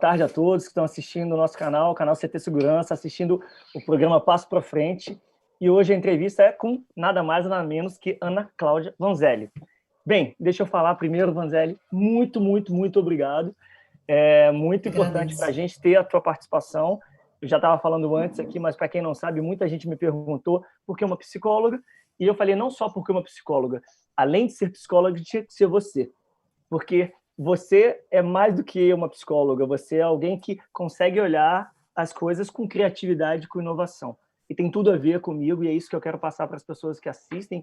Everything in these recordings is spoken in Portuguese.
tarde a todos que estão assistindo o nosso canal, o canal CT Segurança, assistindo o programa Passo para Frente. E hoje a entrevista é com nada mais nada menos que Ana Cláudia Vanzelli. Bem, deixa eu falar primeiro, Vanzelli, muito obrigado. É muito importante para a gente ter a tua participação. Eu já estava falando antes aqui, mas para quem não sabe, muita gente me perguntou por que uma psicóloga, e eu falei não só porque uma psicóloga, além de ser psicóloga, tinha que ser você, porque você é mais do que uma psicóloga, você é alguém que consegue olhar as coisas com criatividade, com inovação. E tem tudo a ver comigo, e é isso que eu quero passar para as pessoas que assistem,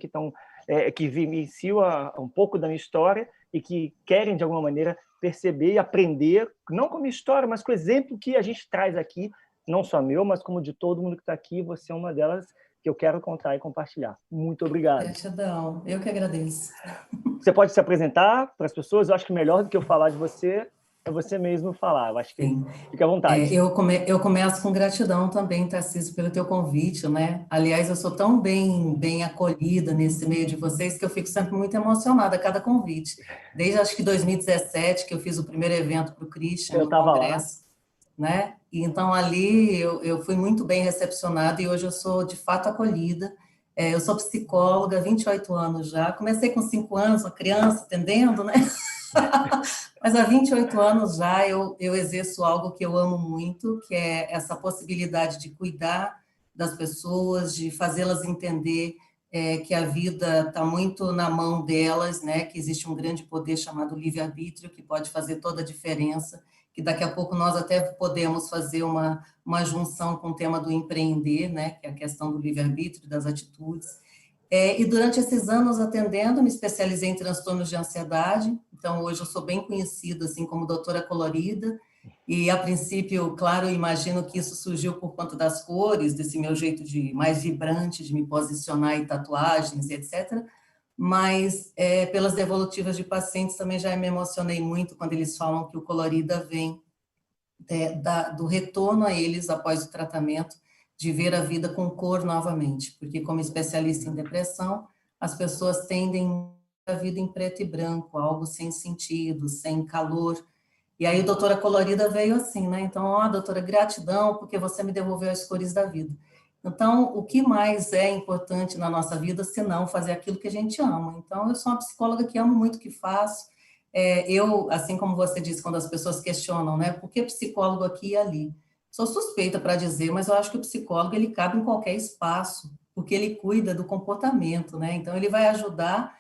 que vivenciam um pouco da minha história e que querem, de alguma maneira, perceber e aprender, não com a minha história, mas com o exemplo que a gente traz aqui, não só meu, mas como de todo mundo que está aqui. Você é uma delas que eu quero contar e compartilhar. Muito obrigado. Gratidão, eu que agradeço. Você pode se apresentar para as pessoas? Eu acho que melhor do que eu falar de você é você mesmo falar. Eu acho que fica à vontade. Eu começo com gratidão também, Tarcísio, pelo teu convite, né? Aliás, eu sou tão bem acolhida nesse meio de vocês que eu fico sempre muito emocionada a cada convite. Desde acho que 2017, que eu fiz o primeiro evento para o Christian, no congresso, né? E então ali eu fui muito bem recepcionada e hoje eu sou de fato acolhida. Eu sou psicóloga, 28 anos já. Comecei com 5 anos, uma criança, atendendo, né? Mas há 28 anos já eu exerço algo que eu amo muito, que é essa possibilidade de cuidar das pessoas, de fazê-las entender que a vida está muito na mão delas, né? Que existe um grande poder chamado livre-arbítrio, que pode fazer toda a diferença, que daqui a pouco nós até podemos fazer uma junção com o tema do empreender, né? Que é a questão do livre-arbítrio, das atitudes. E durante esses anos atendendo, me especializei em transtornos de ansiedade, então hoje eu sou bem conhecida assim como doutora colorida, e a princípio, claro, eu imagino que isso surgiu por conta das cores, desse meu jeito de mais vibrante, de me posicionar em tatuagens, etc., mas pelas devolutivas de pacientes também já me emocionei muito quando eles falam que o colorida vem do retorno a eles após o tratamento, de ver a vida com cor novamente, porque como especialista em depressão, as pessoas tendem a vida em preto e branco, algo sem sentido, sem calor. E aí, doutora colorida veio assim, né? Então, doutora, gratidão, porque você me devolveu as cores da vida. Então, o que mais é importante na nossa vida, se não fazer aquilo que a gente ama? Então, eu sou uma psicóloga que amo muito o que faço. Eu, assim como você disse, quando as pessoas questionam, né? Por que psicólogo aqui e ali? Sou suspeita para dizer, mas eu acho que o psicólogo, ele cabe em qualquer espaço, porque ele cuida do comportamento, né? Então, ele vai ajudar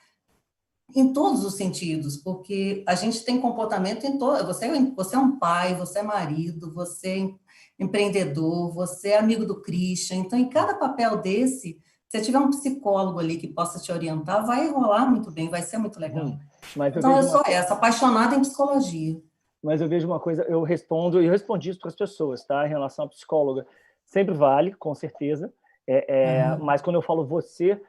em todos os sentidos, porque a gente tem comportamento em todo. Você é um pai, você é marido, você é empreendedor, você é amigo do Christian. Então, em cada papel desse, se tiver um psicólogo ali que possa te orientar, vai rolar muito bem, vai ser muito legal. Então, eu sou apaixonada em psicologia. Mas eu vejo uma coisa, eu respondi isso para as pessoas, tá? Em relação à psicóloga, sempre vale, com certeza. Mas quando eu falo você,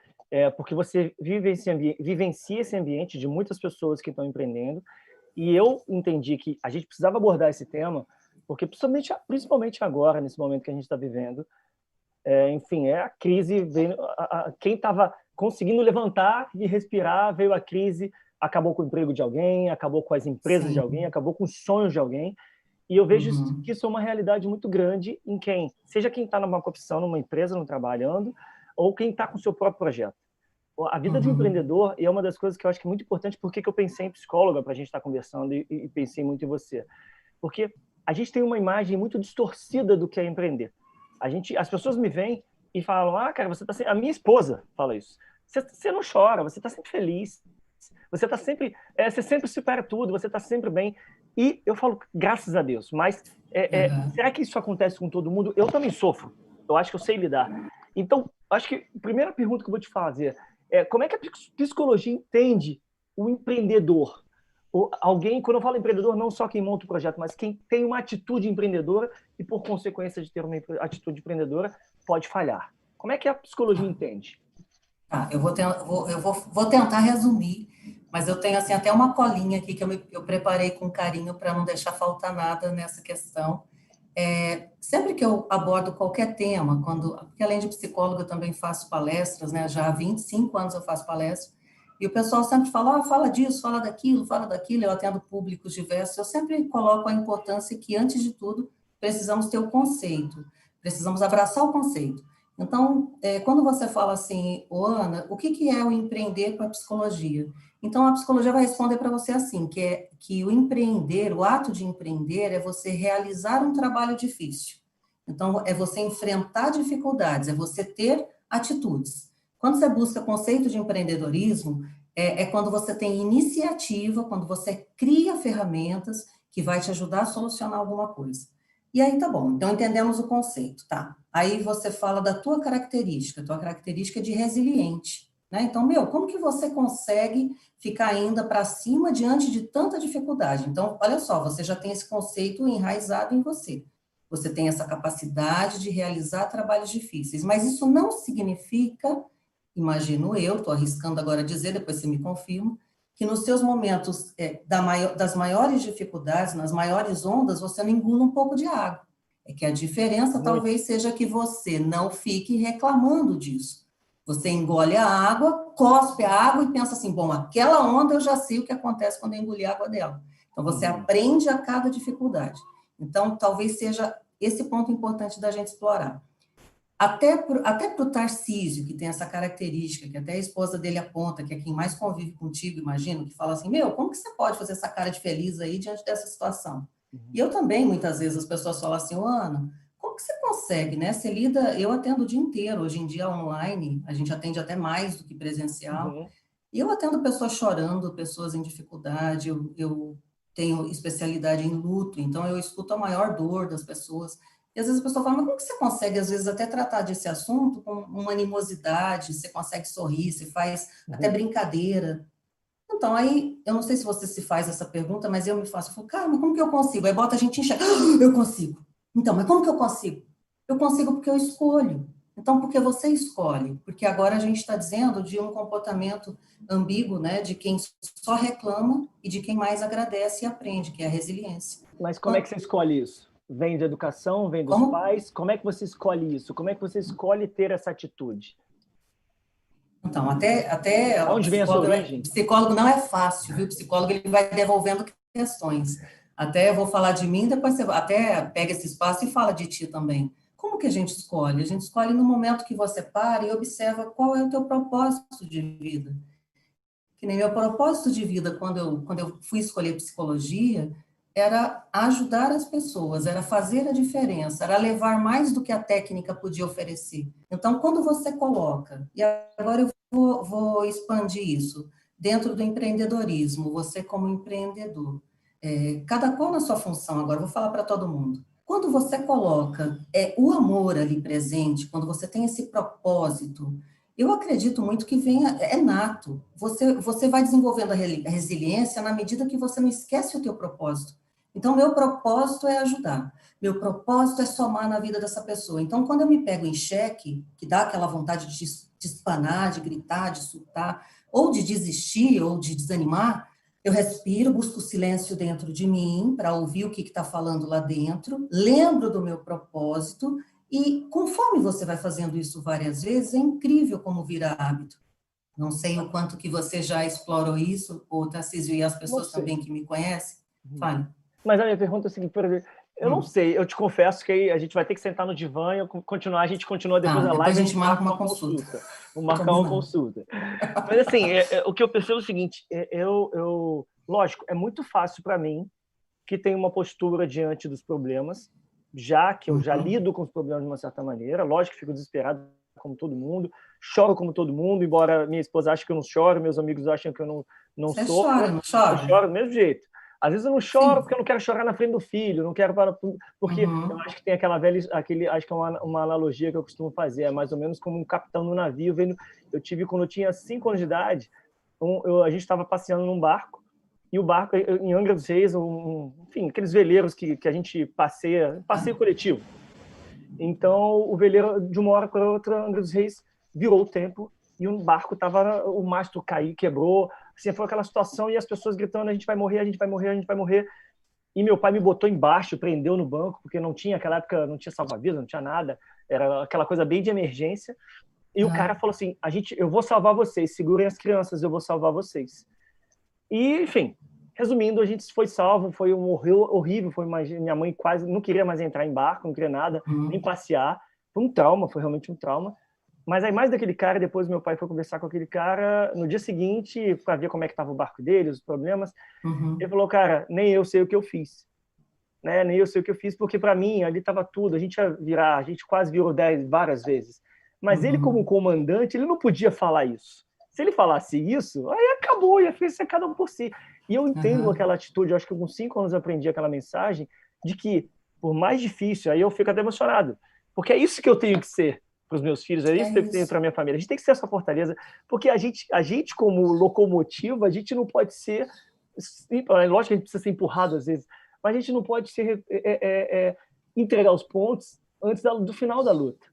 porque você vivencia esse ambiente de muitas pessoas que estão empreendendo, e eu entendi que a gente precisava abordar esse tema, porque principalmente agora, nesse momento que a gente está vivendo, enfim, a crise veio, quem estava conseguindo levantar e respirar, veio a crise, acabou com o emprego de alguém, acabou com as empresas de alguém, acabou com os sonhos de alguém. E eu vejo que isso é uma realidade muito grande em seja quem está numa profissão, numa empresa, trabalhando, ou quem está com o seu próprio projeto. A vida de um empreendedor é uma das coisas que eu acho que é muito importante. Por que eu pensei em psicóloga para a gente estar conversando e pensei muito em você? Porque a gente tem uma imagem muito distorcida do que é empreender. As pessoas me veem e falam, cara, você tá sempre... A minha esposa fala isso. Você não chora, você está sempre feliz. Você está sempre... você sempre supera tudo, você está sempre bem. E eu falo, graças a Deus. Mas será que isso acontece com todo mundo? Eu também sofro. Eu acho que eu sei lidar. Então, acho que a primeira pergunta que eu vou te fazer é como é que a psicologia entende o empreendedor? Alguém, quando eu falo empreendedor, não só quem monta o projeto, mas quem tem uma atitude empreendedora e, por consequência de ter uma atitude empreendedora, pode falhar. Como é que a psicologia entende? Eu vou tentar resumir, mas eu tenho assim, até uma colinha aqui que eu preparei com carinho para não deixar faltar nada nessa questão. Sempre que eu abordo qualquer tema, porque além de psicóloga eu também faço palestras, né? Já há 25 anos eu faço palestras, E o pessoal sempre fala, fala disso, fala daquilo, eu atendo públicos diversos, eu sempre coloco a importância que, antes de tudo, precisamos ter o conceito, precisamos abraçar o conceito. Então, quando você fala assim, ô Ana, o que é o empreender com a psicologia? Então, a psicologia vai responder para você assim, que o empreender, o ato de empreender é você realizar um trabalho difícil. Então, é você enfrentar dificuldades, é você ter atitudes. Quando você busca conceito de empreendedorismo, é quando você tem iniciativa, quando você cria ferramentas que vai te ajudar a solucionar alguma coisa. E aí tá bom, então entendemos o conceito, tá? Aí você fala da tua característica de resiliente, né? Então, como que você consegue ficar ainda para cima diante de tanta dificuldade? Então, olha só, você já tem esse conceito enraizado em você. Você tem essa capacidade de realizar trabalhos difíceis, mas isso não significa, imagino eu, estou arriscando agora dizer, depois você me confirma, que nos seus momentos das maiores dificuldades, nas maiores ondas, você não engula um pouco de água. É que a diferença talvez seja que você não fique reclamando disso. Você engole a água, cospe a água e pensa assim, bom, aquela onda eu já sei o que acontece quando eu engolir a água dela. Então, você aprende a cada dificuldade. Então, talvez seja esse ponto importante da gente explorar. Até para o Tarcísio, que tem essa característica, que até a esposa dele aponta, que é quem mais convive contigo, imagino, que fala assim, como que você pode fazer essa cara de feliz aí diante dessa situação? E eu também, muitas vezes, as pessoas falam assim, Ana, como que você consegue, né? Você lida, eu atendo o dia inteiro, hoje em dia online, a gente atende até mais do que presencial, e eu atendo pessoas chorando, pessoas em dificuldade, eu tenho especialidade em luto, então eu escuto a maior dor das pessoas. E às vezes a pessoa fala, mas como que você consegue, às vezes, até tratar desse assunto com uma animosidade, você consegue sorrir, você faz até brincadeira. Então, aí, eu não sei se você se faz essa pergunta, mas eu me faço, eu falo, cara, mas como que eu consigo? Aí bota a gente em xeque, eu consigo. Então, mas como que eu consigo? Eu consigo porque eu escolho. Então, porque você escolhe. Porque agora a gente está dizendo de um comportamento ambíguo, né, de quem só reclama e de quem mais agradece e aprende, que é a resiliência. Mas como é que você escolhe isso? Vem da educação, vem dos Como? pais? Como é que você escolhe isso? Como é que você escolhe ter essa atitude? Então, até ó, Onde vem a sua origem? psicólogo não é fácil, viu? Psicólogo ele vai devolvendo questões. Até eu vou falar de mim, depois você até pega esse espaço e fala de ti também. Como que a gente escolhe? A gente escolhe no momento que você para e observa qual é o teu propósito de vida. Que nem meu propósito de vida, quando eu fui escolher psicologia, era ajudar as pessoas, era fazer a diferença, era levar mais do que a técnica podia oferecer. Então, quando você coloca, e agora eu vou expandir isso, dentro do empreendedorismo, você como empreendedor, cada qual na sua função, agora eu vou falar para todo mundo. Quando você coloca o amor ali presente, quando você tem esse propósito, eu acredito muito que é nato. Você vai desenvolvendo a resiliência na medida que você não esquece o teu propósito. Então, meu propósito é ajudar. Meu propósito é somar na vida dessa pessoa. Então, quando eu me pego em xeque, que dá aquela vontade de espanar, de gritar, de surtar, ou de desistir, ou de desanimar, eu respiro, busco o silêncio dentro de mim para ouvir o que está falando lá dentro, lembro do meu propósito e conforme você vai fazendo isso várias vezes, é incrível como vira hábito. Não sei o quanto que você já explorou isso, ou Tarcísio e as pessoas também que me conhecem. Fale. Mas a minha pergunta é a seguinte, por exemplo, eu não sei, eu te confesso que a gente vai ter que sentar no divã e continuar, a gente continua depois da live, depois a gente marca uma consulta. Vamos marcar uma consulta. Mas assim, o que eu percebo é o seguinte, lógico, é muito fácil para mim, que tem uma postura diante dos problemas, já que eu já lido com os problemas de uma certa maneira, lógico que fico desesperado como todo mundo, choro como todo mundo, embora minha esposa ache que eu não choro, meus amigos acham que eu não Você sofro, chora, não chora? eu choro do mesmo jeito. Às vezes eu não choro porque eu não quero chorar na frente do filho, não quero porque eu acho que tem aquela velha, acho que é uma analogia que eu costumo fazer, é mais ou menos como um capitão no navio, eu tive quando eu tinha 5 anos de idade, a gente estava passeando num barco, e o barco em Angra dos Reis, enfim, aqueles veleiros que a gente passeio coletivo. Então, o veleiro, de uma hora para outra, Angra dos Reis virou o tempo e o mastro caiu, quebrou, assim, foi aquela situação e as pessoas gritando, a gente vai morrer, a gente vai morrer, a gente vai morrer. E meu pai me botou embaixo, prendeu no banco, porque naquela época não tinha salva-vidas, não tinha nada, era aquela coisa bem de emergência. E o cara falou assim, eu vou salvar vocês, segurem as crianças, eu vou salvar vocês. E, enfim, resumindo, a gente foi salvo, foi um horrível, minha mãe quase não queria mais entrar em barco, não queria nada, nem passear. Foi um trauma, foi realmente um trauma. Mas aí, mais daquele cara, depois meu pai foi conversar com aquele cara no dia seguinte, para ver como é que estava o barco dele, os problemas. Ele falou, cara, nem eu sei o que eu fiz. Né? Nem eu sei o que eu fiz, porque para mim ali estava tudo, a gente ia virar, a gente quase virou 10 várias vezes. Mas ele, como comandante, ele não podia falar isso. Se ele falasse isso, aí acabou, ia ser cada um por si. E eu entendo aquela atitude, eu acho que com 5 anos eu aprendi aquela mensagem de que, por mais difícil, aí eu fico até emocionado, porque é isso que eu tenho que ser para os meus filhos, é isso que eu tenho para minha família. A gente tem que ser essa fortaleza, porque a gente como locomotiva, a gente não pode ser, lógico que a gente precisa ser empurrado às vezes, mas a gente não pode entregar os pontos antes do final da luta.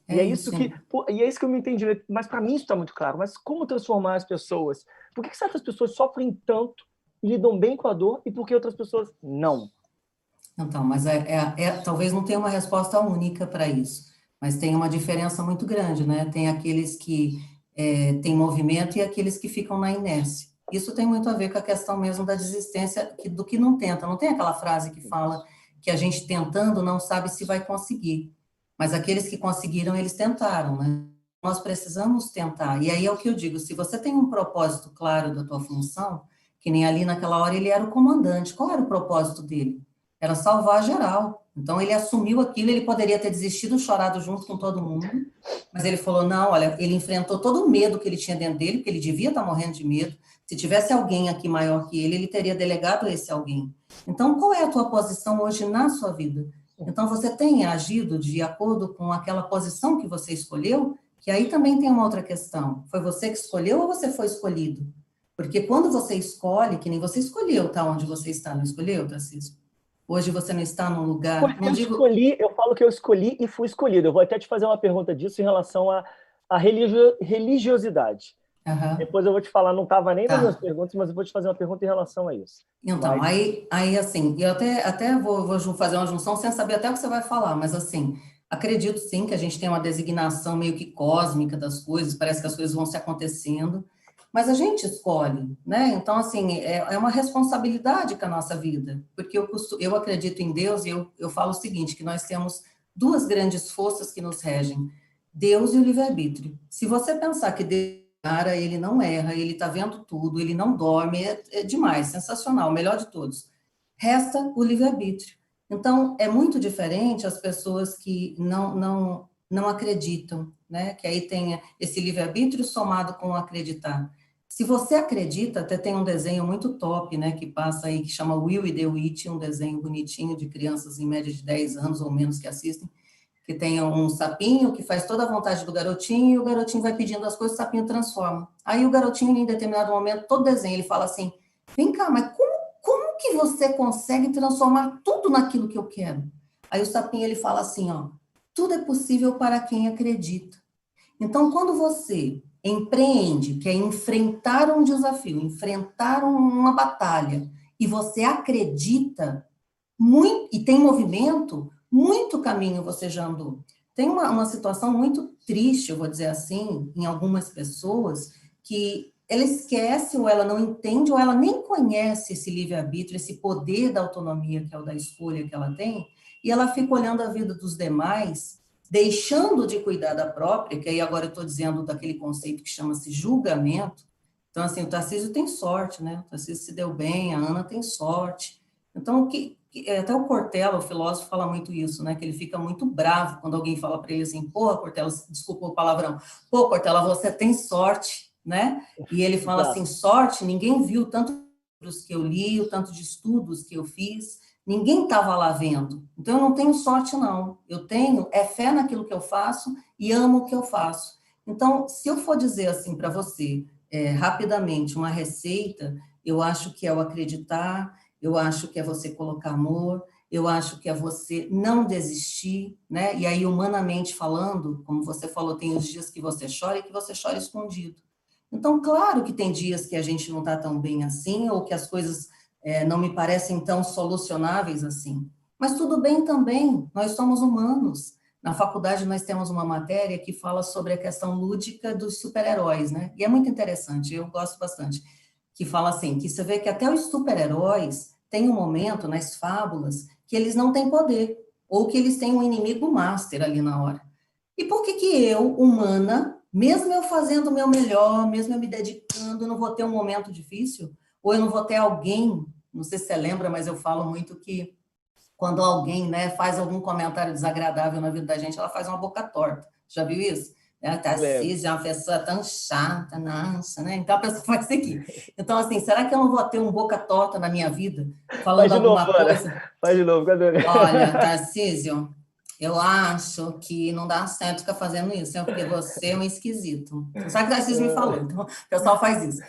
E é isso que eu me entendi. Mas para mim isso está muito claro. Mas como transformar as pessoas? Por que certas pessoas sofrem tanto e lidam bem com a dor e por que outras pessoas não? Então, mas talvez não tenha uma resposta única para isso, mas tem uma diferença muito grande, né? Tem aqueles que têm movimento e aqueles que ficam na inércia. Isso tem muito a ver com a questão mesmo da desistência do que não tenta. Não tem aquela frase que fala que a gente tentando não sabe se vai conseguir. Mas aqueles que conseguiram, eles tentaram, né? Nós precisamos tentar. E aí é o que eu digo, se você tem um propósito claro da tua função, que nem ali naquela hora ele era o comandante, qual era o propósito dele? Era salvar geral. Então ele assumiu aquilo, ele poderia ter desistido, chorado junto com todo mundo, mas ele falou, não, olha, ele enfrentou todo o medo que ele tinha dentro dele, porque ele devia estar morrendo de medo. Se tivesse alguém aqui maior que ele teria delegado a esse alguém. Então, qual é a tua posição hoje na sua vida? Então, você tem agido de acordo com aquela posição que você escolheu? Que aí também tem uma outra questão. Foi você que escolheu ou você foi escolhido? Porque quando você escolhe, que nem você escolheu, tá onde você está, não escolheu, Tarcísio? Hoje você não está num lugar... Não digo... Eu falo que eu escolhi e fui escolhido. Eu vou até te fazer uma pergunta disso em relação à religiosidade. Depois eu vou te falar, não estava nem nas minhas perguntas, mas eu vou te fazer uma pergunta em relação a isso. Então, aí assim, eu até vou fazer uma junção sem saber até o que você vai falar, mas assim, acredito sim que a gente tem uma designação meio que cósmica das coisas, parece que as coisas vão se acontecendo, mas a gente escolhe, né? Então, assim, é uma responsabilidade com a nossa vida, porque eu acredito em Deus e eu falo o seguinte, que nós temos duas grandes forças que nos regem, Deus e o livre-arbítrio. Se você pensar que Deus ele não erra, ele está vendo tudo, ele não dorme, é demais, sensacional, o melhor de todos. Resta o livre-arbítrio. Então, é muito diferente as pessoas que não acreditam, né? Que aí tem esse livre-arbítrio somado com o acreditar. Se você acredita, até tem um desenho muito top, né? Que passa aí, que chama Will e the Witch, um desenho bonitinho de crianças em média de 10 anos ou menos que assistem, que tem um sapinho que faz toda a vontade do garotinho, e o garotinho vai pedindo as coisas, o sapinho transforma. Aí o garotinho, em determinado momento, todo desenho, ele fala assim, vem cá, mas como que você consegue transformar tudo naquilo que eu quero? Aí o sapinho, ele fala assim, ó, tudo é possível para quem acredita. Então, quando você empreende, que é enfrentar um desafio, enfrentar uma batalha, e você acredita muito, e tem movimento, muito caminho você já andou. Tem uma situação muito triste, eu vou dizer assim, em algumas pessoas, que ela esquece, ou ela não entende, ou ela nem conhece esse livre-arbítrio, esse poder da autonomia, que é o da escolha que ela tem, e ela fica olhando a vida dos demais, deixando de cuidar da própria, que aí agora eu estou dizendo daquele conceito que chama-se julgamento. Então, assim, o Tarcísio tem sorte, né? O Tarcísio se deu bem, a Ana tem sorte. Então, até o Cortella, o filósofo, fala muito isso, né? Que ele fica muito bravo quando alguém fala para ele assim, porra, Cortella, desculpa o palavrão, pô, Cortella, você tem sorte, né? E ele fala assim, sorte, ninguém viu tanto livros que eu li, o tanto de estudos que eu fiz, ninguém estava lá vendo. Então, eu não tenho sorte, não. Eu tenho fé naquilo que eu faço e amo o que eu faço. Então, se eu for dizer assim para você, rapidamente, uma receita, eu acho que é o acreditar, eu acho que é você colocar amor, eu acho que é você não desistir, né? E aí, humanamente falando, como você falou, tem os dias que você chora e que você chora escondido. Então, claro que tem dias que a gente não está tão bem assim, ou que as coisas não me parecem tão solucionáveis assim. Mas tudo bem também, nós somos humanos. Na faculdade, nós temos uma matéria que fala sobre a questão lúdica dos super-heróis, né? E é muito interessante, eu gosto bastante, que fala assim, que você vê que até os super-heróis têm um momento nas fábulas que eles não têm poder, ou que eles têm um inimigo master ali na hora. E por que que eu, humana, mesmo eu fazendo o meu melhor, mesmo eu me dedicando, não vou ter um momento difícil? Ou eu não vou ter alguém, não sei se você lembra, mas eu falo muito que quando alguém, né, faz algum comentário desagradável na vida da gente, ela faz uma boca torta. Já viu isso? A Lembro. Tarcísio é uma pessoa tão chata, nossa, né? Então a pessoa faz isso aqui. Então, assim, será que eu não vou ter um boca torta na minha vida, Faz falando de novo, alguma Ana. coisa? Faz de novo, cadê? Olha, Tarcísio, eu acho que não dá certo ficar fazendo isso, né? Porque você é um esquisito. Sabe que o Tarcísio me falou, então o pessoal faz isso.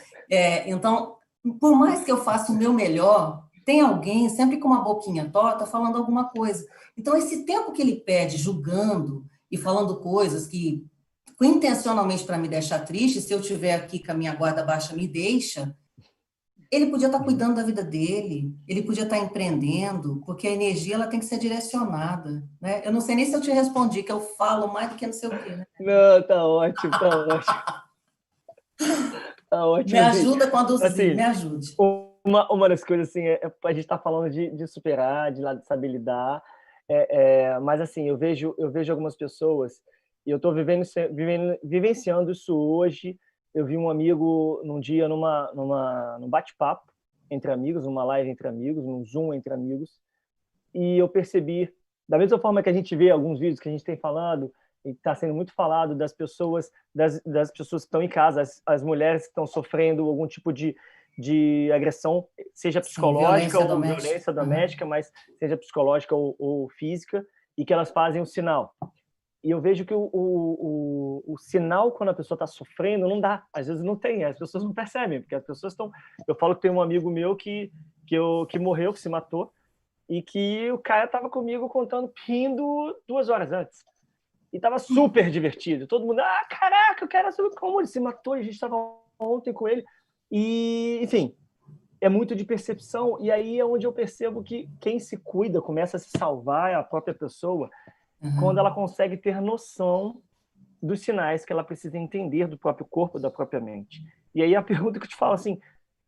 Então, por mais que eu faça o meu melhor, tem alguém sempre com uma boquinha torta falando alguma coisa. Então, esse tempo que ele pede julgando e falando coisas que intencionalmente para me deixar triste, se eu tiver aqui com a minha guarda baixa, me deixa, ele podia estar cuidando da vida dele, ele podia estar empreendendo, porque a energia ela tem que ser direcionada, né? Eu não sei nem se eu te respondi, que eu falo mais do que não sei o quê, né? Não, tá ótimo, tá ótimo. Tá Me ótimo, ajuda a conduzir, me assim, ajude. uma das coisas, assim, a gente tá falando de superar, de saber lidar, mas, assim, eu vejo algumas pessoas, e eu tô vivenciando isso hoje. Eu vi um amigo num dia, num bate-papo entre amigos, numa live entre amigos, num Zoom entre amigos, e eu percebi, da mesma forma que a gente vê alguns vídeos que a gente tem falado, e está sendo muito falado das pessoas que estão em casa, as mulheres que estão sofrendo algum tipo de agressão, seja Sim, psicológica violência ou doméstica. violência Uhum. doméstica, mas seja psicológica ou física, e que elas fazem o sinal. E eu vejo que o sinal, quando a pessoa está sofrendo, não dá. Às vezes não tem, as pessoas não percebem, porque as pessoas estão. Eu falo que tem um amigo meu que morreu, que se matou, e que o cara estava comigo contando, rindo 2 horas antes. E estava super divertido. Todo mundo, caraca, o cara sabe como ele se matou, e a gente estava ontem com ele. E, enfim, é muito de percepção. E aí é onde eu percebo que quem se cuida começa a se salvar, é a própria pessoa, quando ela Uhum. consegue ter noção dos sinais que ela precisa entender do próprio corpo, da própria mente. E aí a pergunta que eu te falo assim,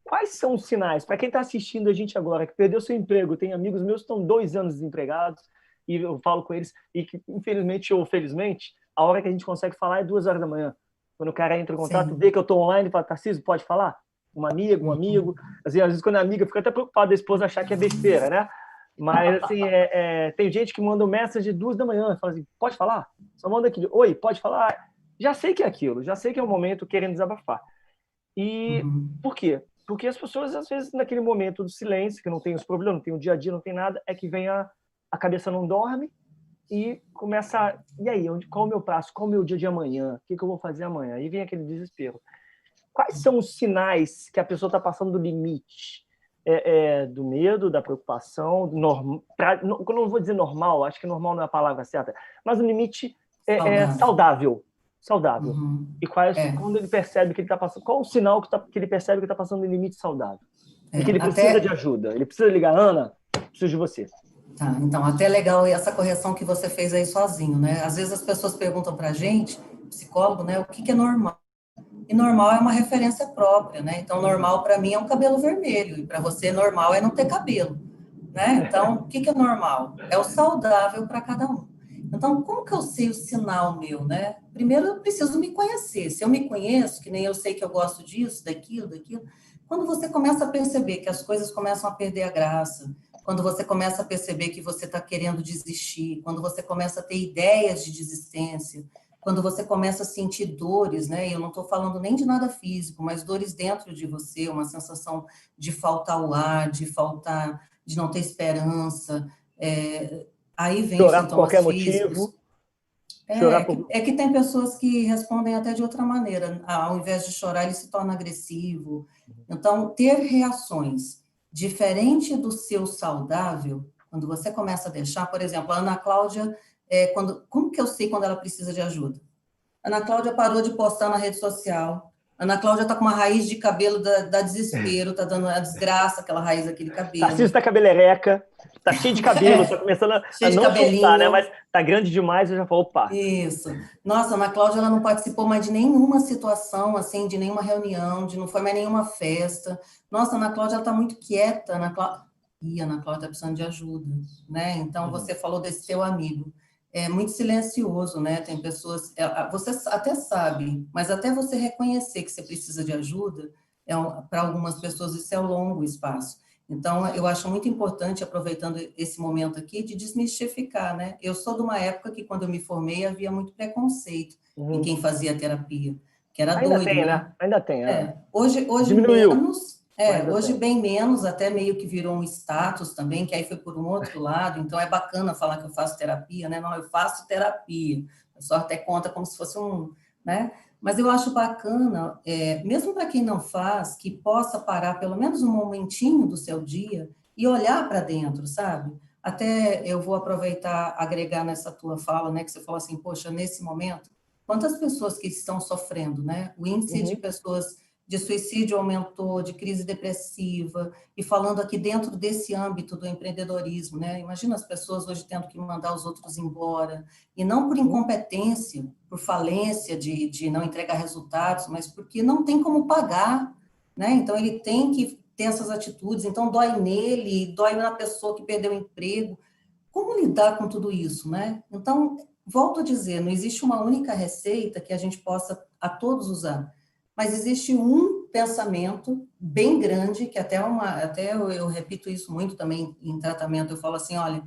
quais são os sinais? Para quem está assistindo a gente agora, que perdeu seu emprego, tem amigos meus que estão 2 anos desempregados, e eu falo com eles, e que, infelizmente ou felizmente, a hora que a gente consegue falar é 2 horas da manhã. Quando o cara entra em contato, vê Sim. que eu estou online e fala, Tarcísio, pode falar? Um Uhum. amigo. Assim, às vezes, quando é amiga, fica até preocupado da esposa achar que é besteira, né? Mas, assim, tem gente que manda mensagem de 2 da manhã e fala assim, pode falar? Só manda aqui, oi, pode falar? Já sei que é aquilo, já sei que é o momento querendo desabafar. E Uhum. por quê? Porque as pessoas, às vezes, naquele momento do silêncio, que não tem os problemas, não tem o dia a dia, não tem nada, é que vem a cabeça não dorme e começa. E aí, qual o meu prazo? Qual o meu dia de amanhã? O que eu vou fazer amanhã? Aí vem aquele desespero. Quais são os sinais que a pessoa está passando do limite? Do medo, da preocupação, eu não vou dizer normal, acho que normal não é a palavra certa, mas o limite Saudável. saudável. Saudável. Uhum. E É, quando ele percebe que ele está passando, qual o sinal que ele percebe que está passando do limite saudável? E que ele precisa de até ajuda. Ele precisa ligar, Ana, preciso de você. Tá, então, até legal essa correção que você fez aí sozinho, né? Às vezes as pessoas perguntam para a gente, psicólogo, né, o que que é normal? E normal é uma referência própria, né? Então, normal para mim é um cabelo vermelho, e para você, normal é não ter cabelo, né? Então, o que que é normal? É o saudável para cada um. Então, como que eu sei o sinal meu, né? Primeiro, eu preciso me conhecer. Se eu me conheço, que nem eu sei que eu gosto disso, daquilo, quando você começa a perceber que as coisas começam a perder a graça, quando você começa a perceber que você está querendo desistir, quando você começa a ter ideias de desistência, quando você começa a sentir dores, né? E eu não estou falando nem de nada físico, mas dores dentro de você, uma sensação de faltar o ar, de faltar, de não ter esperança. Aí vem os Chorar por sintomas qualquer motivo, físicos. chorar É que tem pessoas que respondem até de outra maneira. Ao invés de chorar, ele se torna agressivo. Então, ter reações diferente do seu saudável, quando você começa a deixar, por exemplo, a Ana Cláudia, como que eu sei quando ela precisa de ajuda? A Ana Cláudia parou de postar na rede social, Ana Cláudia está com uma raiz de cabelo da desespero, está dando a desgraça, aquela raiz daquele cabelo. Tarcísio tá cabeleireca, tá cheio de cabelo, tá começando a cheio de não soltar, né? cabelinho. Mas tá grande demais, eu já falo, opa. Isso. Nossa, a Ana Cláudia, ela não participou mais de nenhuma situação, assim, de nenhuma reunião, não foi mais nenhuma festa. Nossa, a Ana Cláudia, ela está muito quieta. Ana Cláudia está precisando de ajuda, né? Então, você falou desse seu amigo. É muito silencioso, né? Tem pessoas... Você até sabe, mas até você reconhecer que você precisa de ajuda, para algumas pessoas isso é um longo espaço. Então, eu acho muito importante, aproveitando esse momento aqui, de desmistificar, né? Eu sou de uma época que, quando eu me formei, havia muito preconceito em quem fazia terapia, que era Ainda doido, tem, né? né? Ainda tem. Hoje Diminuiu. menos, hoje bem menos, até meio que virou um status também, que aí foi por um outro lado, então é bacana falar que eu faço terapia, né? Não, eu faço terapia, a pessoa até conta como se fosse né? Mas eu acho bacana, mesmo para quem não faz, que possa parar pelo menos um momentinho do seu dia e olhar para dentro, sabe? Até eu vou aproveitar, agregar nessa tua fala, né? Que você falou assim, poxa, nesse momento, quantas pessoas que estão sofrendo, né? O índice de pessoas de suicídio aumentou, de crise depressiva, e falando aqui dentro desse âmbito do empreendedorismo, né? Imagina as pessoas hoje tendo que mandar os outros embora, e não por incompetência, por falência de não entregar resultados, mas porque não tem como pagar, né? Então, ele tem que ter essas atitudes, então dói nele, dói na pessoa que perdeu o emprego. Como lidar com tudo isso, né? Então, volto a dizer, não existe uma única receita que a gente possa a todos usar, mas existe um pensamento bem grande, que até eu repito isso muito também em tratamento, eu falo assim, olha,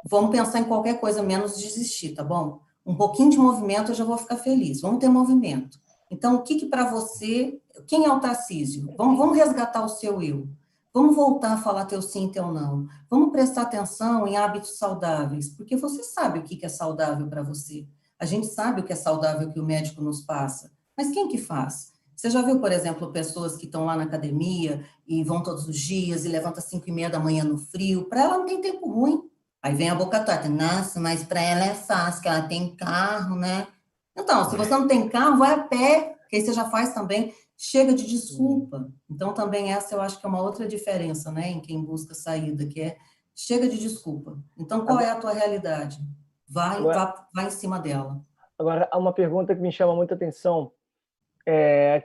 vamos pensar em qualquer coisa menos desistir, tá bom? Um pouquinho de movimento eu já vou ficar feliz, vamos ter movimento. Então, o que para você, quem é o Tarcísio? Vamos resgatar o seu eu. Vamos voltar a falar teu sim, teu não. Vamos prestar atenção em hábitos saudáveis, porque você sabe o que é saudável para você. A gente sabe o que é saudável que o médico nos passa, mas quem que faz? Você já viu, por exemplo, pessoas que estão lá na academia e vão todos os dias e levantam às 5:30 da manhã no frio? Para ela não tem tempo ruim. Aí vem a boca torta. Nossa, mas para ela é fácil, que ela tem carro, né? Então, se você não tem carro, vai a pé, que aí você já faz também. Chega de desculpa. Então, também essa eu acho que é uma outra diferença, né, em quem busca saída, que é chega de desculpa. Então, qual é a tua realidade? Vai em cima dela. Agora, há uma pergunta que me chama muita atenção,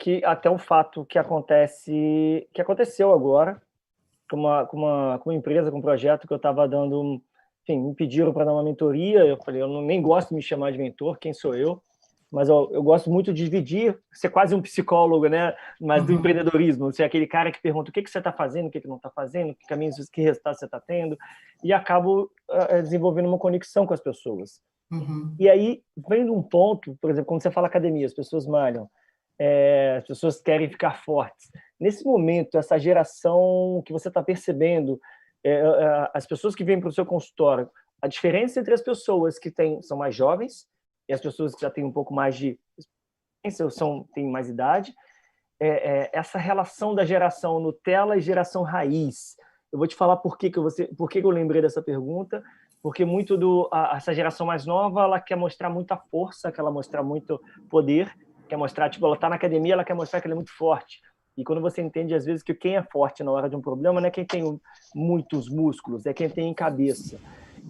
que até um fato que aconteceu agora, com uma empresa, com um projeto que eu estava dando, enfim, me pediram para dar uma mentoria, eu falei, eu nem gosto de me chamar de mentor, quem sou eu? Mas eu gosto muito de dividir, ser quase um psicólogo, né? Mas do empreendedorismo, ser aquele cara que pergunta o que você está fazendo, o que não está fazendo, que caminhos, que resultados você está tendo, e acabo desenvolvendo uma conexão com as pessoas. E aí, vem de um ponto, por exemplo, quando você fala academia, as pessoas malham, as pessoas querem ficar fortes. Nesse momento, essa geração que você está percebendo, as pessoas que vêm para o seu consultório, a diferença entre as pessoas que são mais jovens e as pessoas que já têm um pouco mais de experiência ou têm mais idade, essa relação da geração Nutella e geração raiz. Eu vou te falar por que eu lembrei dessa pergunta, porque essa geração mais nova, ela quer mostrar muita força, quer mostrar muito poder, quer mostrar, ela está na academia, ela quer mostrar que ela é muito forte. E quando você entende, às vezes, que quem é forte na hora de um problema não é quem tem muitos músculos, é quem tem cabeça.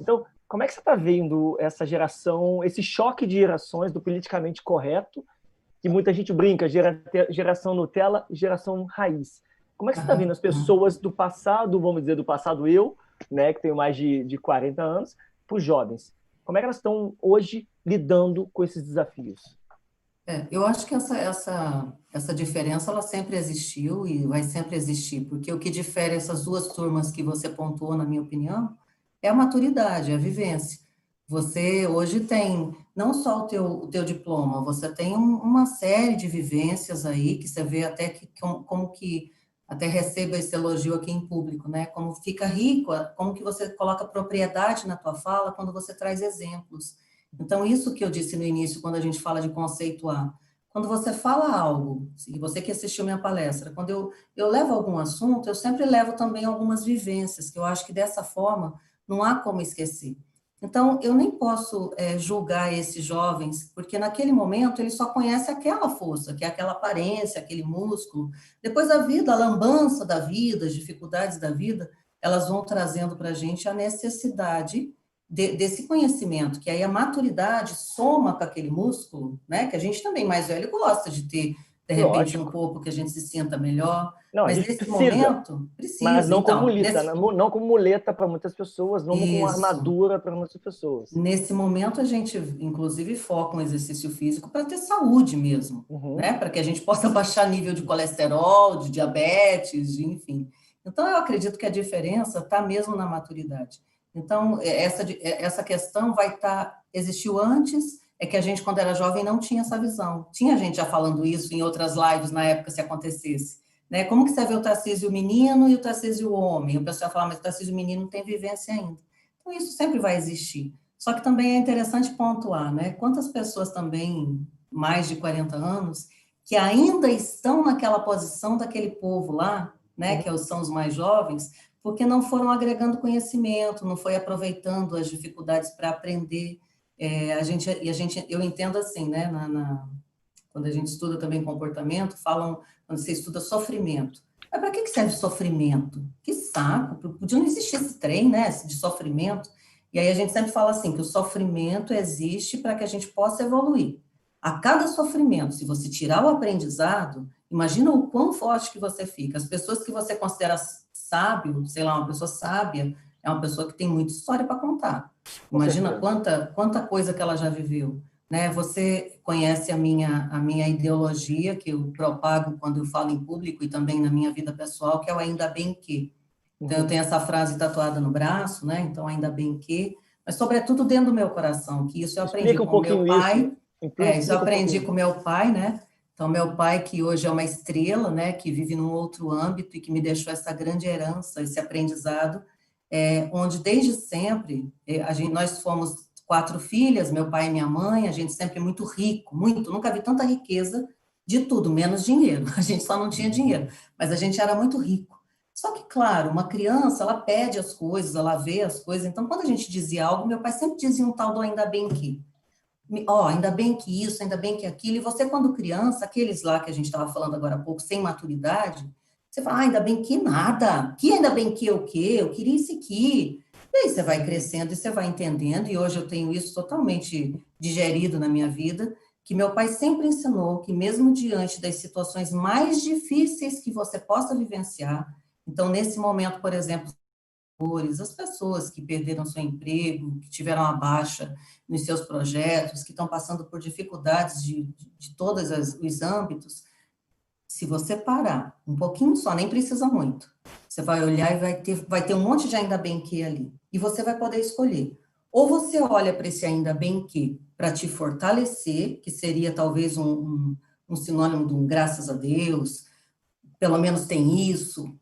Então, como é que você está vendo essa geração, esse choque de gerações do politicamente correto, que muita gente brinca, geração Nutella e geração raiz? Como é que você está vendo as pessoas do passado, vamos dizer, do passado eu, né, que tenho mais de 40 anos, para os jovens? Como é que elas estão hoje lidando com esses desafios? Eu acho que essa diferença ela sempre existiu e vai sempre existir, porque o que difere essas duas turmas que você pontuou, na minha opinião, é a maturidade, é a vivência. Você hoje tem não só o teu diploma, você tem uma série de vivências aí que você vê até como que até receba esse elogio aqui em público, né? Como fica rico, como que você coloca propriedade na tua fala quando você traz exemplos. Então, isso que eu disse no início, quando a gente fala de conceituar. Quando você fala algo, e você que assistiu minha palestra, quando eu levo algum assunto, eu sempre levo também algumas vivências, que eu acho que dessa forma não há como esquecer. Então, eu nem posso julgar esses jovens, porque naquele momento ele só conhece aquela força, que é aquela aparência, aquele músculo. Depois a vida, a lambança da vida, as dificuldades da vida, elas vão trazendo para a gente a necessidade desse conhecimento, que aí a maturidade soma com aquele músculo, né? Que a gente também, mais velho, gosta de ter, de repente, um Lógico. corpo que a gente se sinta melhor, Não, a mas gente nesse precisa, momento, mas precisa. não como Então, muleta, né? Não como muleta para muitas pessoas, não como isso. armadura para muitas pessoas. Nesse momento, a gente, inclusive, foca no exercício físico para ter saúde mesmo, Uhum. né? Para que a gente possa baixar nível de colesterol, de diabetes, enfim. Então, eu acredito que a diferença está mesmo na maturidade. Então, essa questão vai estar, existiu antes, é que a gente, quando era jovem, não tinha essa visão. Tinha gente já falando isso em outras lives na época, se acontecesse. Né? Como que você vê o Tarcísio menino e o Tarcísio homem? O pessoal fala, mas o Tarcísio menino não tem vivência ainda. Então, isso sempre vai existir. Só que também é interessante pontuar, né? Quantas pessoas também, mais de 40 anos, que ainda estão naquela posição daquele povo lá, né? Uhum. Que são os mais jovens, porque não foram agregando conhecimento, não foi aproveitando as dificuldades para aprender. Eu entendo assim, né? Quando a gente estuda também comportamento, falam, quando você estuda sofrimento. Mas para que serve sofrimento? Que saco, podia não existir esse trem, né, de sofrimento. E aí a gente sempre fala assim, que o sofrimento existe para que a gente possa evoluir. A cada sofrimento, se você tirar o aprendizado, imagina o quão forte que você fica. As pessoas que você considera sábio, sei lá, uma pessoa sábia, é uma pessoa que tem muita história para contar. Com Imagina certeza. quanta coisa que ela já viveu, né? Você conhece a minha ideologia, que eu propago quando eu falo em público e também na minha vida pessoal, que é o ainda bem que. Então, eu Uhum. tenho essa frase tatuada no braço, né? Então, ainda bem que, mas sobretudo dentro do meu coração, que isso eu aprendi Explica um com o meu pouquinho isso. pai, isso eu Explica um aprendi pouquinho. com meu pai, né? Então, meu pai, que hoje é uma estrela, né? Que vive num outro âmbito e que me deixou essa grande herança, esse aprendizado, onde desde sempre, nós fomos 4 filhas, meu pai e minha mãe, a gente sempre muito rico, muito, nunca vi tanta riqueza de tudo, menos dinheiro, a gente só não tinha dinheiro, mas a gente era muito rico. Só que, claro, uma criança, ela pede as coisas, ela vê as coisas, então quando a gente dizia algo, meu pai sempre dizia um tal do ainda bem que, ainda bem que isso, ainda bem que aquilo, e você quando criança, aqueles lá que a gente estava falando agora há pouco, sem maturidade, você fala, ainda bem que nada, que ainda bem que o quê? Eu queria isso aqui. E aí você vai crescendo e você vai entendendo, e hoje eu tenho isso totalmente digerido na minha vida, que meu pai sempre ensinou que mesmo diante das situações mais difíceis que você possa vivenciar, então nesse momento, por exemplo, as pessoas que perderam seu emprego, que tiveram a baixa nos seus projetos, que estão passando por dificuldades de todos os âmbitos, se você parar um pouquinho só, nem precisa muito, você vai olhar e vai ter um monte de ainda bem que ali, e você vai poder escolher. Ou você olha para esse ainda bem que para te fortalecer, que seria talvez um sinônimo de um graças a Deus, pelo menos tem isso,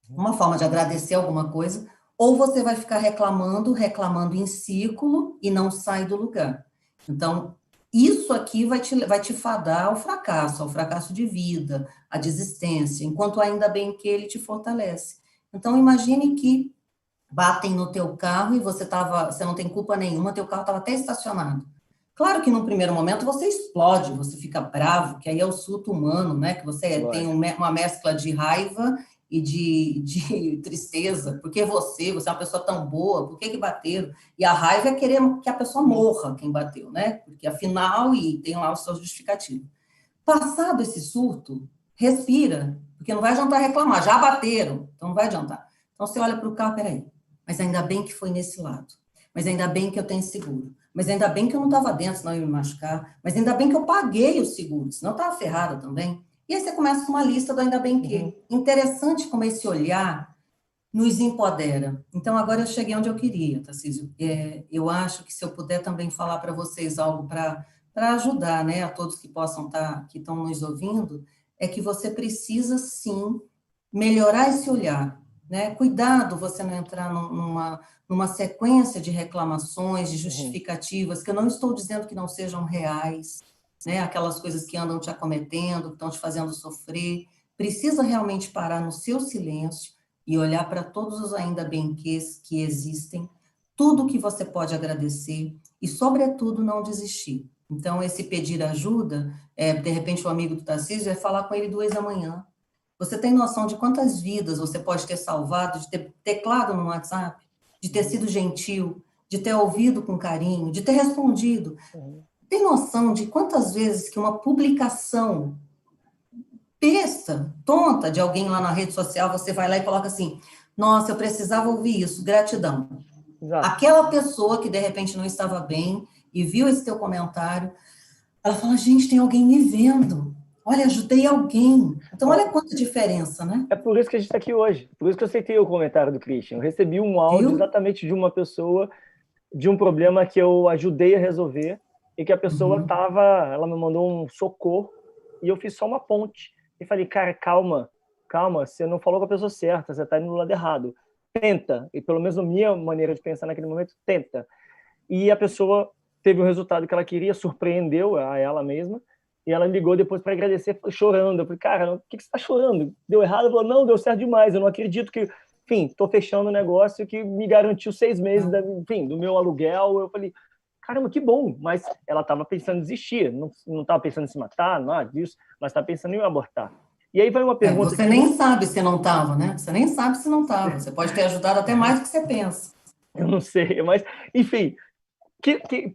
uma forma de agradecer alguma coisa, ou você vai ficar reclamando, reclamando em círculo e não sai do lugar. Então, isso aqui vai te fadar ao fracasso de vida, à desistência, enquanto ainda bem que ele te fortalece. Então, imagine que batem no teu carro e você não tem culpa nenhuma, teu carro estava até estacionado. Claro que no primeiro momento você explode, você fica bravo, que aí é o surto humano, né? Que você tem Lógico. uma mescla de raiva e de tristeza, porque você é uma pessoa tão boa, por que bateram? E a raiva é querer que a pessoa morra, quem bateu, né? Porque afinal, e tem lá o seu justificativo. Passado esse surto, respira, porque não vai adiantar reclamar, já bateram, então não vai adiantar. Então você olha para o carro, peraí, mas ainda bem que foi nesse lado, mas ainda bem que eu tenho seguro, mas ainda bem que eu não estava dentro, senão eu ia me machucar, mas ainda bem que eu paguei o seguro, senão eu estava ferrada também. E aí você começa uma lista do ainda bem Uhum. que. Interessante como esse olhar nos empodera. Então, agora eu cheguei onde eu queria, Tarcísio. Eu acho que se eu puder também falar para vocês algo para ajudar, né, a todos que possam estar, que estão nos ouvindo, é que você precisa, sim, melhorar esse olhar, né? Cuidado você não entrar numa sequência de reclamações, de Uhum. justificativas, que eu não estou dizendo que não sejam reais, né? Aquelas coisas que andam te acometendo, que estão te fazendo sofrer. Precisa realmente parar no seu silêncio e olhar para todos os ainda bem que existem, tudo que você pode agradecer e, sobretudo, não desistir. Então, esse pedir ajuda, de repente, o amigo do Tarcísio vai falar com ele 2 da manhã. Você tem noção de quantas vidas você pode ter salvado, de ter teclado no WhatsApp, de ter sido gentil, de ter ouvido com carinho, de ter respondido? Tem noção de quantas vezes que uma publicação besta, tonta de alguém lá na rede social, você vai lá e coloca assim, nossa, eu precisava ouvir isso, gratidão. Exato. Aquela pessoa que de repente não estava bem e viu esse teu comentário, ela fala, gente, tem alguém me vendo. Olha, ajudei alguém. Então, olha quanta diferença, né? É por isso que a gente está aqui hoje. Por isso que eu aceitei o comentário do Christian. Eu recebi um áudio exatamente de uma pessoa, de um problema que eu ajudei a resolver, e que a pessoa ela me mandou um socorro, e eu fiz só uma ponte. E falei, cara, calma, você não falou com a pessoa certa, você está indo no lado errado. Tenta. E pelo menos na minha maneira de pensar naquele momento, tenta. E a pessoa teve o resultado que ela queria, surpreendeu a ela mesma, e ela me ligou depois para agradecer, chorando. Eu falei, cara, o que você está chorando? Deu errado? Ela falou, não, deu certo demais, eu não acredito que... Enfim, estou fechando um negócio que me garantiu 6 meses do meu aluguel. Eu falei, caramba, que bom. Mas ela estava pensando em desistir, não estava pensando em se matar, nada disso, mas estava pensando em abortar. E aí vai uma pergunta... Você nem sabe se não estava, né? Você nem sabe se não estava. Você pode ter ajudado até mais do que você pensa. Eu não sei, mas, enfim...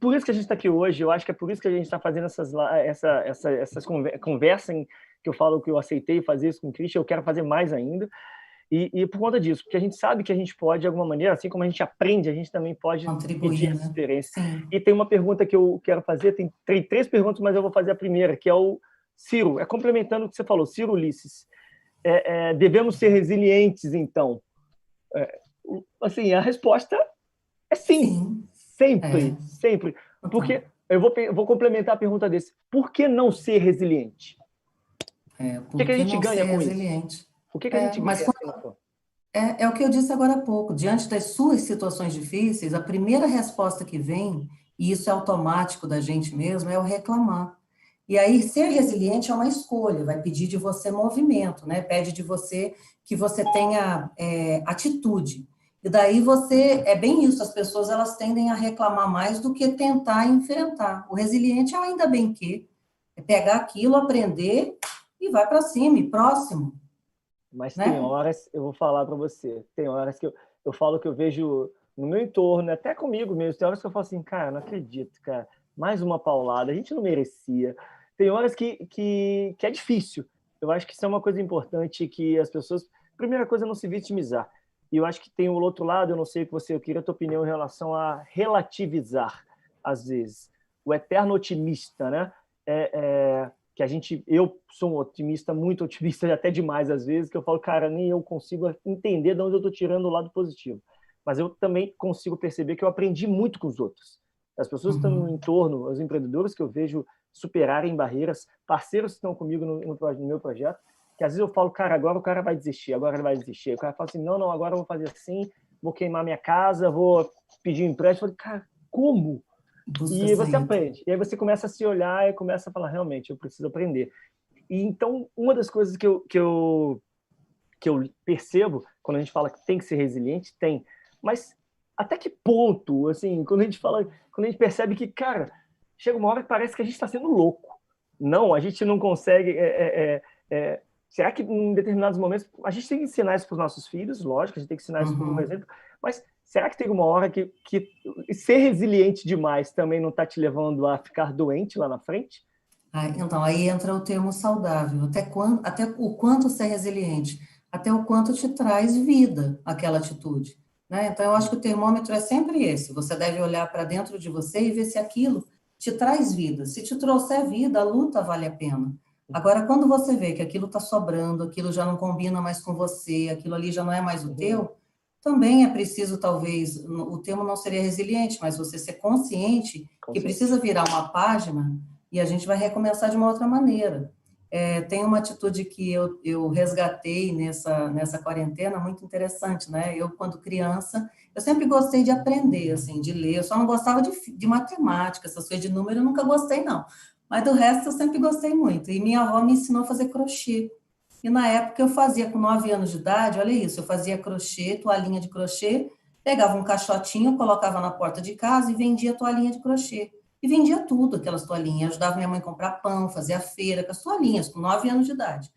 por isso que a gente está aqui hoje, eu acho que é por isso que a gente está fazendo essas conversas que eu falo que eu aceitei fazer isso com o Christian, eu quero fazer mais ainda, e por conta disso, porque a gente sabe que a gente pode, de alguma maneira, assim como a gente aprende, a gente também pode contribuir, essa experiência. Sim. E tem uma pergunta que eu quero fazer, tem 3 perguntas, mas eu vou fazer a primeira, que é o Ciro, complementando o que você falou, Ciro Ulisses, devemos ser resilientes, então? Assim, a resposta é sim. Sempre. Porque eu vou complementar a pergunta desse. Por que não ser resiliente? O que a gente ganha com resiliente? Isso? O que a gente ganha? É o que eu disse agora há pouco. Diante das suas situações difíceis, a primeira resposta que vem, e isso é automático da gente mesmo, é o reclamar. E aí, ser resiliente é uma escolha, vai pedir de você movimento, né? Pede de você que você tenha atitude. E daí é bem isso, as pessoas elas tendem a reclamar mais do que tentar enfrentar. O resiliente é ainda bem que é pegar aquilo, aprender e vai para cima, e próximo. Mas né? Tem horas, eu vou falar para você, tem horas que eu falo que eu vejo no meu entorno, até comigo mesmo, tem horas que eu falo assim, cara, não acredito, cara, mais uma paulada, a gente não merecia. Tem horas que é difícil. Eu acho que isso é uma coisa importante que as pessoas... Primeira coisa, não se vitimizar. E eu acho que tem o outro lado, eu não sei o que eu queria a tua opinião em relação a relativizar, às vezes. O eterno otimista, né? Que eu sou um otimista, muito otimista, até demais às vezes, que eu falo, cara, nem eu consigo entender de onde eu estou tirando o lado positivo. Mas eu também consigo perceber que eu aprendi muito com os outros. As pessoas que estão no entorno, os empreendedores que eu vejo superarem barreiras, parceiros que estão comigo no meu projeto, que às vezes eu falo, cara, agora o cara vai desistir, agora ele vai desistir. O cara fala assim, não, agora eu vou fazer assim, vou queimar minha casa, vou pedir um empréstimo. Eu falo, cara, como? E você aprende. E aí você começa a se olhar e começa a falar, realmente, eu preciso aprender. E então, uma das coisas que eu percebo, quando a gente fala que tem que ser resiliente, tem. Mas até que ponto, assim, quando a gente percebe que, cara, chega uma hora que parece que a gente está sendo louco. Não, a gente não consegue... Será que em determinados momentos a gente tem que ensinar isso para os nossos filhos? Lógico, a gente tem que ensinar isso como exemplo, mas será que tem uma hora que ser resiliente demais também não está te levando a ficar doente lá na frente? Então, aí entra o termo saudável. Até o quanto ser resiliente, até o quanto te traz vida aquela atitude. Né? Então, eu acho que o termômetro é sempre esse. Você deve olhar para dentro de você e ver se aquilo te traz vida. Se te trouxer vida, a luta vale a pena. Agora, quando você vê que aquilo está sobrando, aquilo já não combina mais com você, aquilo ali já não é mais o teu, também é preciso, talvez, o termo não seria resiliente, mas você ser consciente que precisa virar uma página e a gente vai recomeçar de uma outra maneira. Tem uma atitude que eu resgatei nessa quarentena muito interessante, né? Eu, quando criança, eu sempre gostei de aprender, assim, de ler, eu só não gostava de matemática, essas coisas de número eu nunca gostei, não. Mas do resto eu sempre gostei muito. E minha avó me ensinou a fazer crochê. E na época eu fazia, com 9 anos de idade, olha isso, eu fazia crochê, toalhinha de crochê, Pegava um caixotinho, colocava na porta de casa e vendia toalhinha de crochê. E vendia tudo, aquelas toalhinhas. Ajudava minha mãe a comprar pão, fazia feira com as toalhinhas, com 9 anos de idade.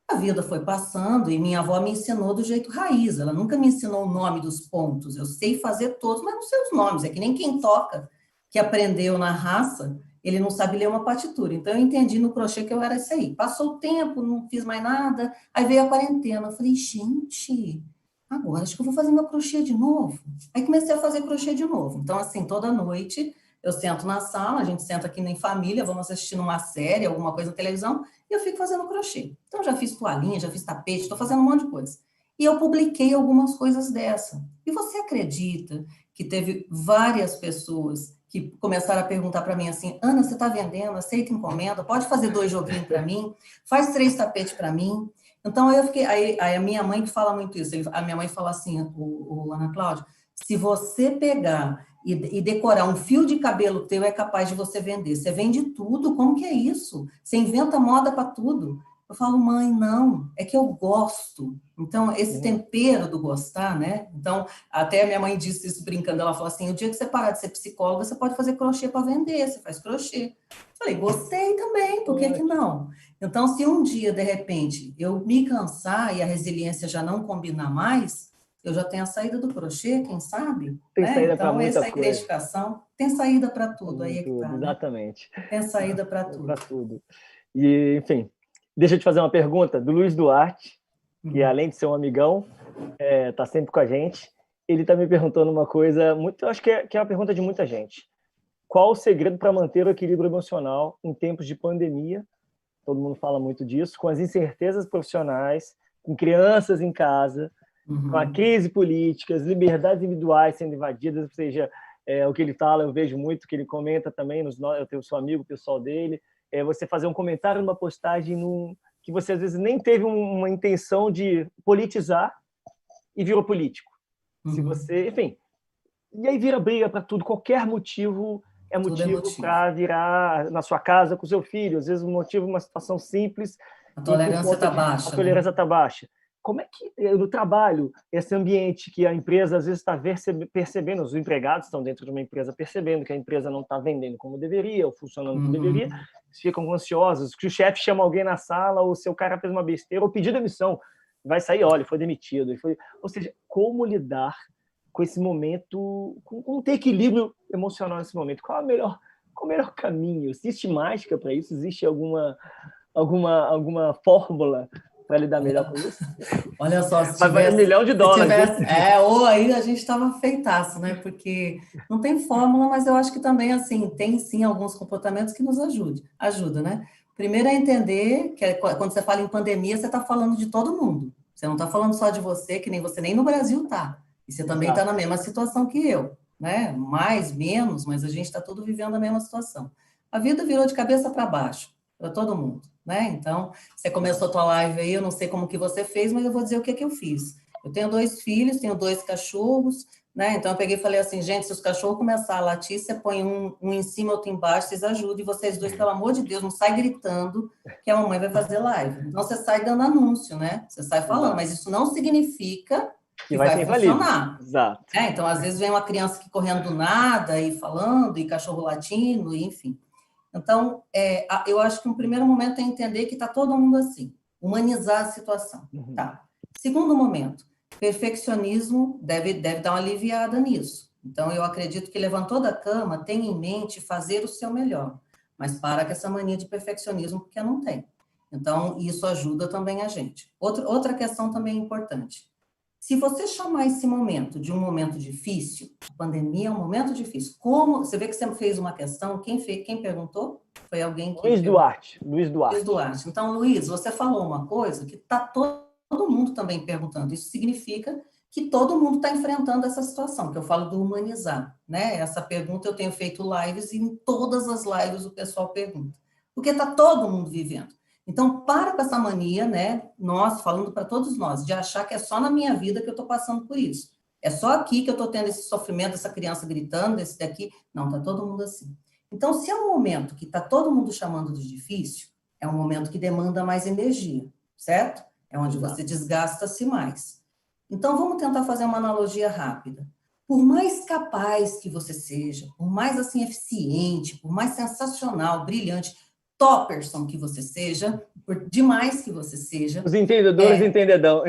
A vida foi passando e minha avó me ensinou do jeito raiz. Ela nunca me ensinou o nome dos pontos. Eu sei fazer todos, mas não sei os nomes. É que nem quem toca, que aprendeu na raça, ele não sabe ler uma partitura. Então, eu entendi no crochê que eu era isso aí. Passou o tempo, não fiz mais nada. Aí veio a quarentena. Eu falei, gente, agora acho que eu vou fazer meu crochê de novo. Aí comecei a fazer crochê de novo. Então, assim, toda noite eu sento na sala, a gente senta aqui em família, vamos assistindo uma série, alguma coisa na televisão, e eu fico fazendo crochê. Então, já fiz toalhinha, já fiz tapete, estou fazendo um monte de coisa. E eu publiquei algumas coisas dessa. E você acredita que teve várias pessoas que começaram a perguntar para mim assim, Ana, você está vendendo? Aceita encomenda? Pode fazer 2 joguinhos para mim? Faz 3 tapetes para mim? Então, eu fiquei... Aí a minha mãe que fala muito isso, a minha mãe fala assim, Ana Cláudia, se você pegar e decorar um fio de cabelo teu é capaz de você vender. Você vende tudo, como que é isso? Você inventa moda para tudo. Eu falo, mãe, não, é que eu gosto. Então, esse tempero do gostar, né? Então, até a minha mãe disse isso brincando, ela falou assim, o dia que você parar de ser psicóloga, você pode fazer crochê para vender, você faz crochê. Eu falei, gostei também, por que que não? Então, se um dia, de repente, eu me cansar e a resiliência já não combinar mais, eu já tenho a saída do crochê, quem sabe? Tem Né? saída para Então, muita essa coisa. identificação tem saída para tudo, aí é que tá, Tudo, né? exatamente. Tem saída para Para tudo. tudo. E, enfim, deixa eu te fazer uma pergunta do Luiz Duarte, que além de ser um amigão, tá sempre com a gente. Ele está me perguntando uma coisa, eu acho que é uma pergunta de muita gente. Qual o segredo para manter o equilíbrio emocional em tempos de pandemia? Todo mundo fala muito disso, com as incertezas profissionais, com crianças em casa, com a crise política, as liberdades individuais sendo invadidas, ou seja, o que ele fala, eu vejo muito, que ele comenta também, eu tenho seu amigo, o pessoal dele, você fazer um comentário numa postagem que você às vezes nem teve uma intenção de politizar e virou político. Se você, enfim, e aí vira briga para tudo, qualquer motivo é motivo para virar na sua casa com seu filho, às vezes um motivo, uma situação simples, A e por tolerância conta está baixa, a tolerância está baixa. Como é que, no trabalho, esse ambiente que a empresa às vezes está percebendo, os empregados estão dentro de uma empresa percebendo que a empresa não está vendendo como deveria, ou funcionando como deveria, ficam ansiosos, que o chefe chama alguém na sala, ou se o cara fez uma besteira, ou pediu demissão, vai sair, olha, foi demitido. Ou seja, como lidar com esse momento, como ter equilíbrio emocional nesse momento? Qual é o melhor caminho? Existe mágica para isso? Existe alguma fórmula para lidar melhor com isso? Olha só, se Vai valer tivesse, $1 milhão. se tivesse, ou aí a gente estava feitaço, né? Porque não tem fórmula, mas eu acho que também, assim, tem sim alguns comportamentos que nos ajuda, né? Primeiro é entender que quando você fala em pandemia, você está falando de todo mundo. Você não está falando só de você, que nem você nem no Brasil está. E você também está na mesma situação que eu, né? Mais, menos, mas a gente está todo vivendo a mesma situação. A vida virou de cabeça para baixo, para todo mundo, né? Então, você começou a tua live aí, eu não sei como que você fez, mas eu vou dizer o que que eu fiz. Eu tenho 2 filhos, tenho 2 cachorros, né? Então, eu peguei e falei assim, gente, se os cachorros começarem a latir, você põe um em cima, outro embaixo, vocês ajudem, e vocês dois, pelo amor de Deus, não sai gritando que a mamãe vai fazer live. Então, você sai dando anúncio, né? Você sai falando, mas isso não significa que vai funcionar. Exato. Então, às vezes, vem uma criança aqui correndo do nada e falando, e cachorro latindo, e enfim. Então, eu acho que um primeiro momento é entender que está todo mundo assim, humanizar a situação. Tá. Segundo momento, perfeccionismo deve dar uma aliviada nisso. Então, eu acredito que levantou da cama, tenha em mente fazer o seu melhor, mas para com essa mania de perfeccionismo, porque não tem. Então, isso ajuda também a gente. Outra questão também importante. Se você chamar esse momento de um momento difícil, a pandemia é um momento difícil. Como você vê que você fez uma questão, quem perguntou? Foi alguém que Luiz Duarte. Luiz Duarte. Então, Luiz, você falou uma coisa que está todo mundo também perguntando. Isso significa que todo mundo está enfrentando essa situação, que eu falo do humanizar, né? Essa pergunta eu tenho feito lives e em todas as lives o pessoal pergunta. Porque está todo mundo vivendo. Então, para com essa mania, né? Nós, falando para todos nós, de achar que é só na minha vida que eu estou passando por isso. É só aqui que eu estou tendo esse sofrimento, essa criança gritando, esse daqui. Não, está todo mundo assim. Então, se é um momento que está todo mundo chamando de difícil, é um momento que demanda mais energia, certo? É onde você desgasta-se mais. Então, vamos tentar fazer uma analogia rápida. Por mais capaz que você seja, por mais assim eficiente, por mais sensacional, brilhante, topperson que você seja, por demais que você seja, Os entendedores entenderão.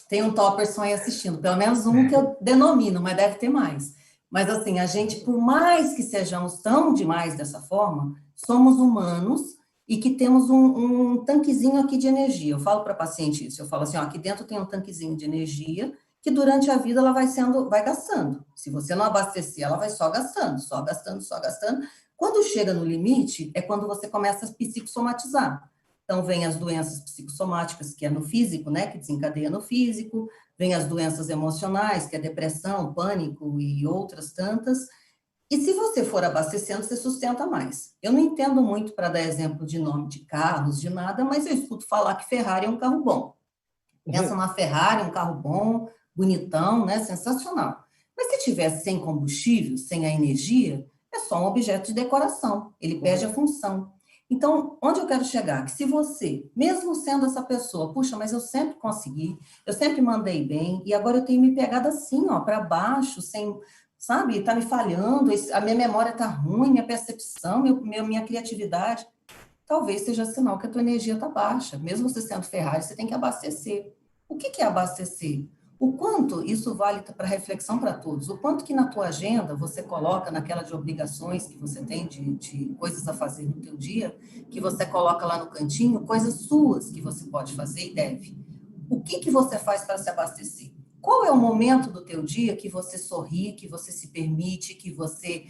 Tem um topperson aí assistindo, pelo menos um que eu denomino, mas deve ter mais. Mas assim, a gente, por mais que sejamos tão demais dessa forma, somos humanos e que temos um tanquezinho aqui de energia. Eu falo para paciente isso, eu falo assim, ó, aqui dentro tem um tanquezinho de energia que durante a vida ela vai gastando. Se você não abastecer, ela vai só gastando, só gastando, só gastando. Quando chega no limite, é quando você começa a psicossomatizar. Então, vem as doenças psicossomáticas, que é no físico, né, que desencadeia no físico, vem as doenças emocionais, que é depressão, pânico e outras tantas. E se você for abastecendo, você sustenta mais. Eu não entendo muito para dar exemplo de nome de carros, de nada, mas eu escuto falar que Ferrari é um carro bom. Pensa numa Ferrari, um carro bom, bonitão, né? Sensacional. Mas se tivesse sem combustível, sem a energia, é só um objeto de decoração. Ele perde a função. Então, onde eu quero chegar? Que se você, mesmo sendo essa pessoa, puxa, mas eu sempre consegui, eu sempre mandei bem, e agora eu tenho me pegado assim, ó, para baixo, sem, sabe, tá me falhando, a minha memória tá ruim, minha percepção, minha criatividade, talvez seja sinal que a tua energia está baixa. Mesmo você sendo Ferrari, você tem que abastecer. O que é abastecer? O quanto isso vale para reflexão para todos? O quanto que na tua agenda você coloca naquela de obrigações que você tem, de coisas a fazer no teu dia, que você coloca lá no cantinho, coisas suas que você pode fazer e deve. O que você faz para se abastecer? Qual é o momento do teu dia que você sorri, que você se permite, que você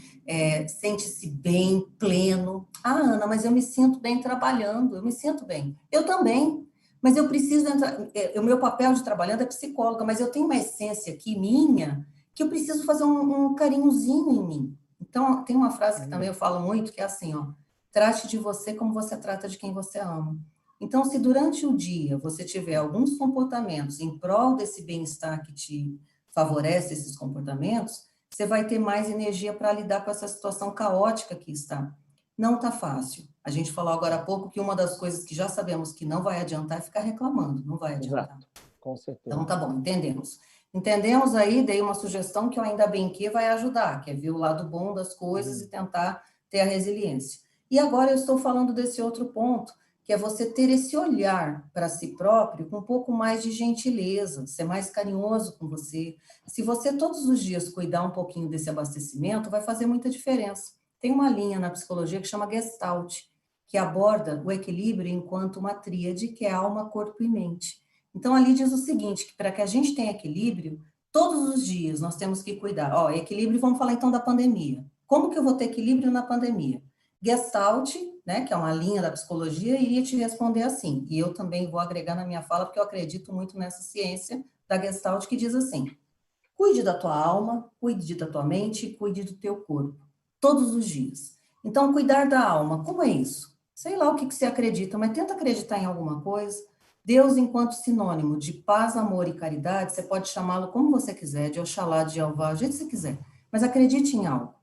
sente-se bem, pleno? Ah, Ana, mas eu me sinto bem trabalhando, eu me sinto bem. Eu também, mas eu preciso entrar... O meu papel de trabalhando é psicóloga, mas eu tenho uma essência aqui minha que eu preciso fazer um carinhozinho em mim. Então, tem uma frase que também eu falo muito, que é assim, ó, trate de você como você trata de quem você ama. Então, se durante o dia você tiver alguns comportamentos em prol desse bem-estar que te favorece esses comportamentos, você vai ter mais energia para lidar com essa situação caótica que está. Não está fácil. A gente falou agora há pouco que uma das coisas que já sabemos que não vai adiantar é ficar reclamando, não vai adiantar. Exato, com certeza. Então, tá bom, entendemos. Entendemos aí, dei uma sugestão que eu ainda bem que vai ajudar, que é ver o lado bom das coisas e tentar ter a resiliência. E agora eu estou falando desse outro ponto, que é você ter esse olhar para si próprio com um pouco mais de gentileza, ser mais carinhoso com você. Se você todos os dias cuidar um pouquinho desse abastecimento, vai fazer muita diferença. Tem uma linha na psicologia que chama Gestalt, que aborda o equilíbrio enquanto uma tríade, que é alma, corpo e mente. Então, ali diz o seguinte, que para que a gente tenha equilíbrio, todos os dias nós temos que cuidar. Ó, equilíbrio, vamos falar então da pandemia. Como que eu vou ter equilíbrio na pandemia? Gestalt, né, que é uma linha da psicologia, iria te responder assim, e eu também vou agregar na minha fala, porque eu acredito muito nessa ciência da Gestalt, que diz assim, cuide da tua alma, cuide da tua mente, cuide do teu corpo, todos os dias. Então, cuidar da alma, como é isso? Sei lá o que você acredita, mas tenta acreditar em alguma coisa. Deus, enquanto sinônimo de paz, amor e caridade, você pode chamá-lo como você quiser, de Oxalá, de Jeová, do jeito que você quiser, mas acredite em algo.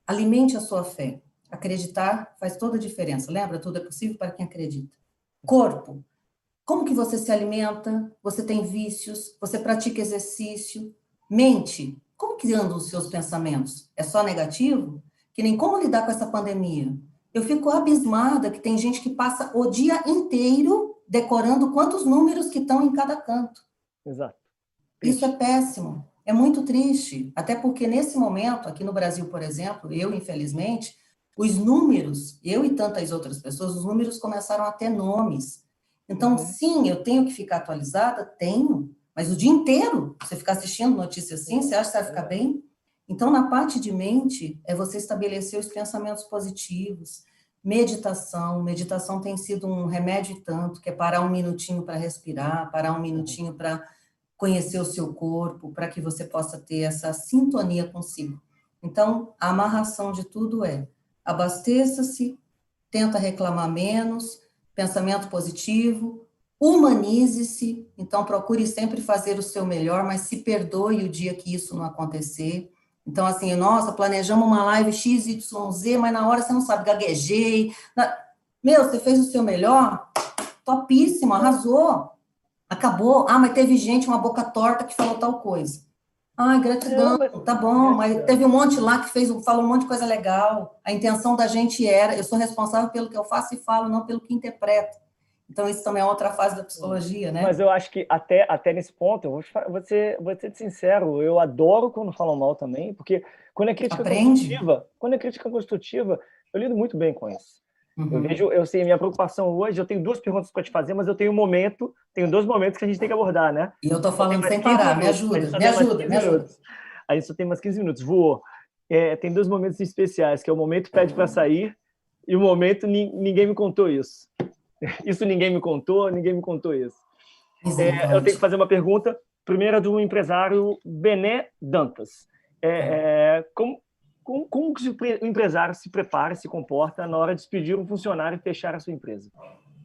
Alimente a sua fé. Acreditar faz toda a diferença. Lembra? Tudo é possível para quem acredita. Corpo. Como que você se alimenta? Você tem vícios? Você pratica exercício? Mente. Como que andam os seus pensamentos? É só negativo? Que nem como lidar com essa pandemia? Eu fico abismada que tem gente que passa o dia inteiro decorando quantos números que estão em cada canto. Exato. Isso é péssimo. É muito triste. Até porque, nesse momento, aqui no Brasil, por exemplo, eu, infelizmente, os números, eu e tantas outras pessoas, os números começaram a ter nomes. Então, sim, eu tenho que ficar atualizada? Tenho. Mas o dia inteiro, você ficar assistindo notícias assim, você acha que vai ficar bem? Então, na parte de mente, é você estabelecer os pensamentos positivos, meditação. Meditação tem sido um remédio e tanto, que é parar um minutinho para respirar, parar um minutinho para conhecer o seu corpo, para que você possa ter essa sintonia consigo. Então, a amarração de tudo é abasteça-se, tenta reclamar menos, pensamento positivo, humanize-se, então procure sempre fazer o seu melhor, mas se perdoe o dia que isso não acontecer. Então, assim, nossa, planejamos uma live XYZ, mas na hora você não sabe, gaguejei. Meu, você fez o seu melhor? Topíssimo, arrasou. Acabou. Ah, mas teve gente, uma boca torta, que falou tal coisa. Ah, gratidão, Mas tá bom, mas gratidão. teve um monte lá que falou um monte de coisa legal. A intenção da gente era, eu sou responsável pelo que eu faço e falo, não pelo que interpreto. Então, isso também é outra fase da psicologia, Mas né? eu acho que até nesse ponto, eu vou ser sincero, eu adoro quando falam mal também, porque Aprende. quando é crítica construtiva, eu lido muito bem com isso. Uhum. Eu sei, minha preocupação hoje, eu tenho duas perguntas para te fazer, mas eu tenho dois momentos que a gente tem que abordar, né? E eu tô Só tem falando mais sem 15 parar, me minutos, a gente ajuda, só me tem mais ajuda, 15 me ajuda. minutos. A gente só tem mais 15 minutos. Voou. Tem dois momentos especiais, que é o momento pede para sair e o momento ninguém me contou isso. Isso ninguém me contou isso. Eu tenho que Misericórdia. fazer uma pergunta, primeira do empresário Bené Dantas. Tá. Como que o empresário se prepara, se comporta na hora de despedir um funcionário e fechar a sua empresa?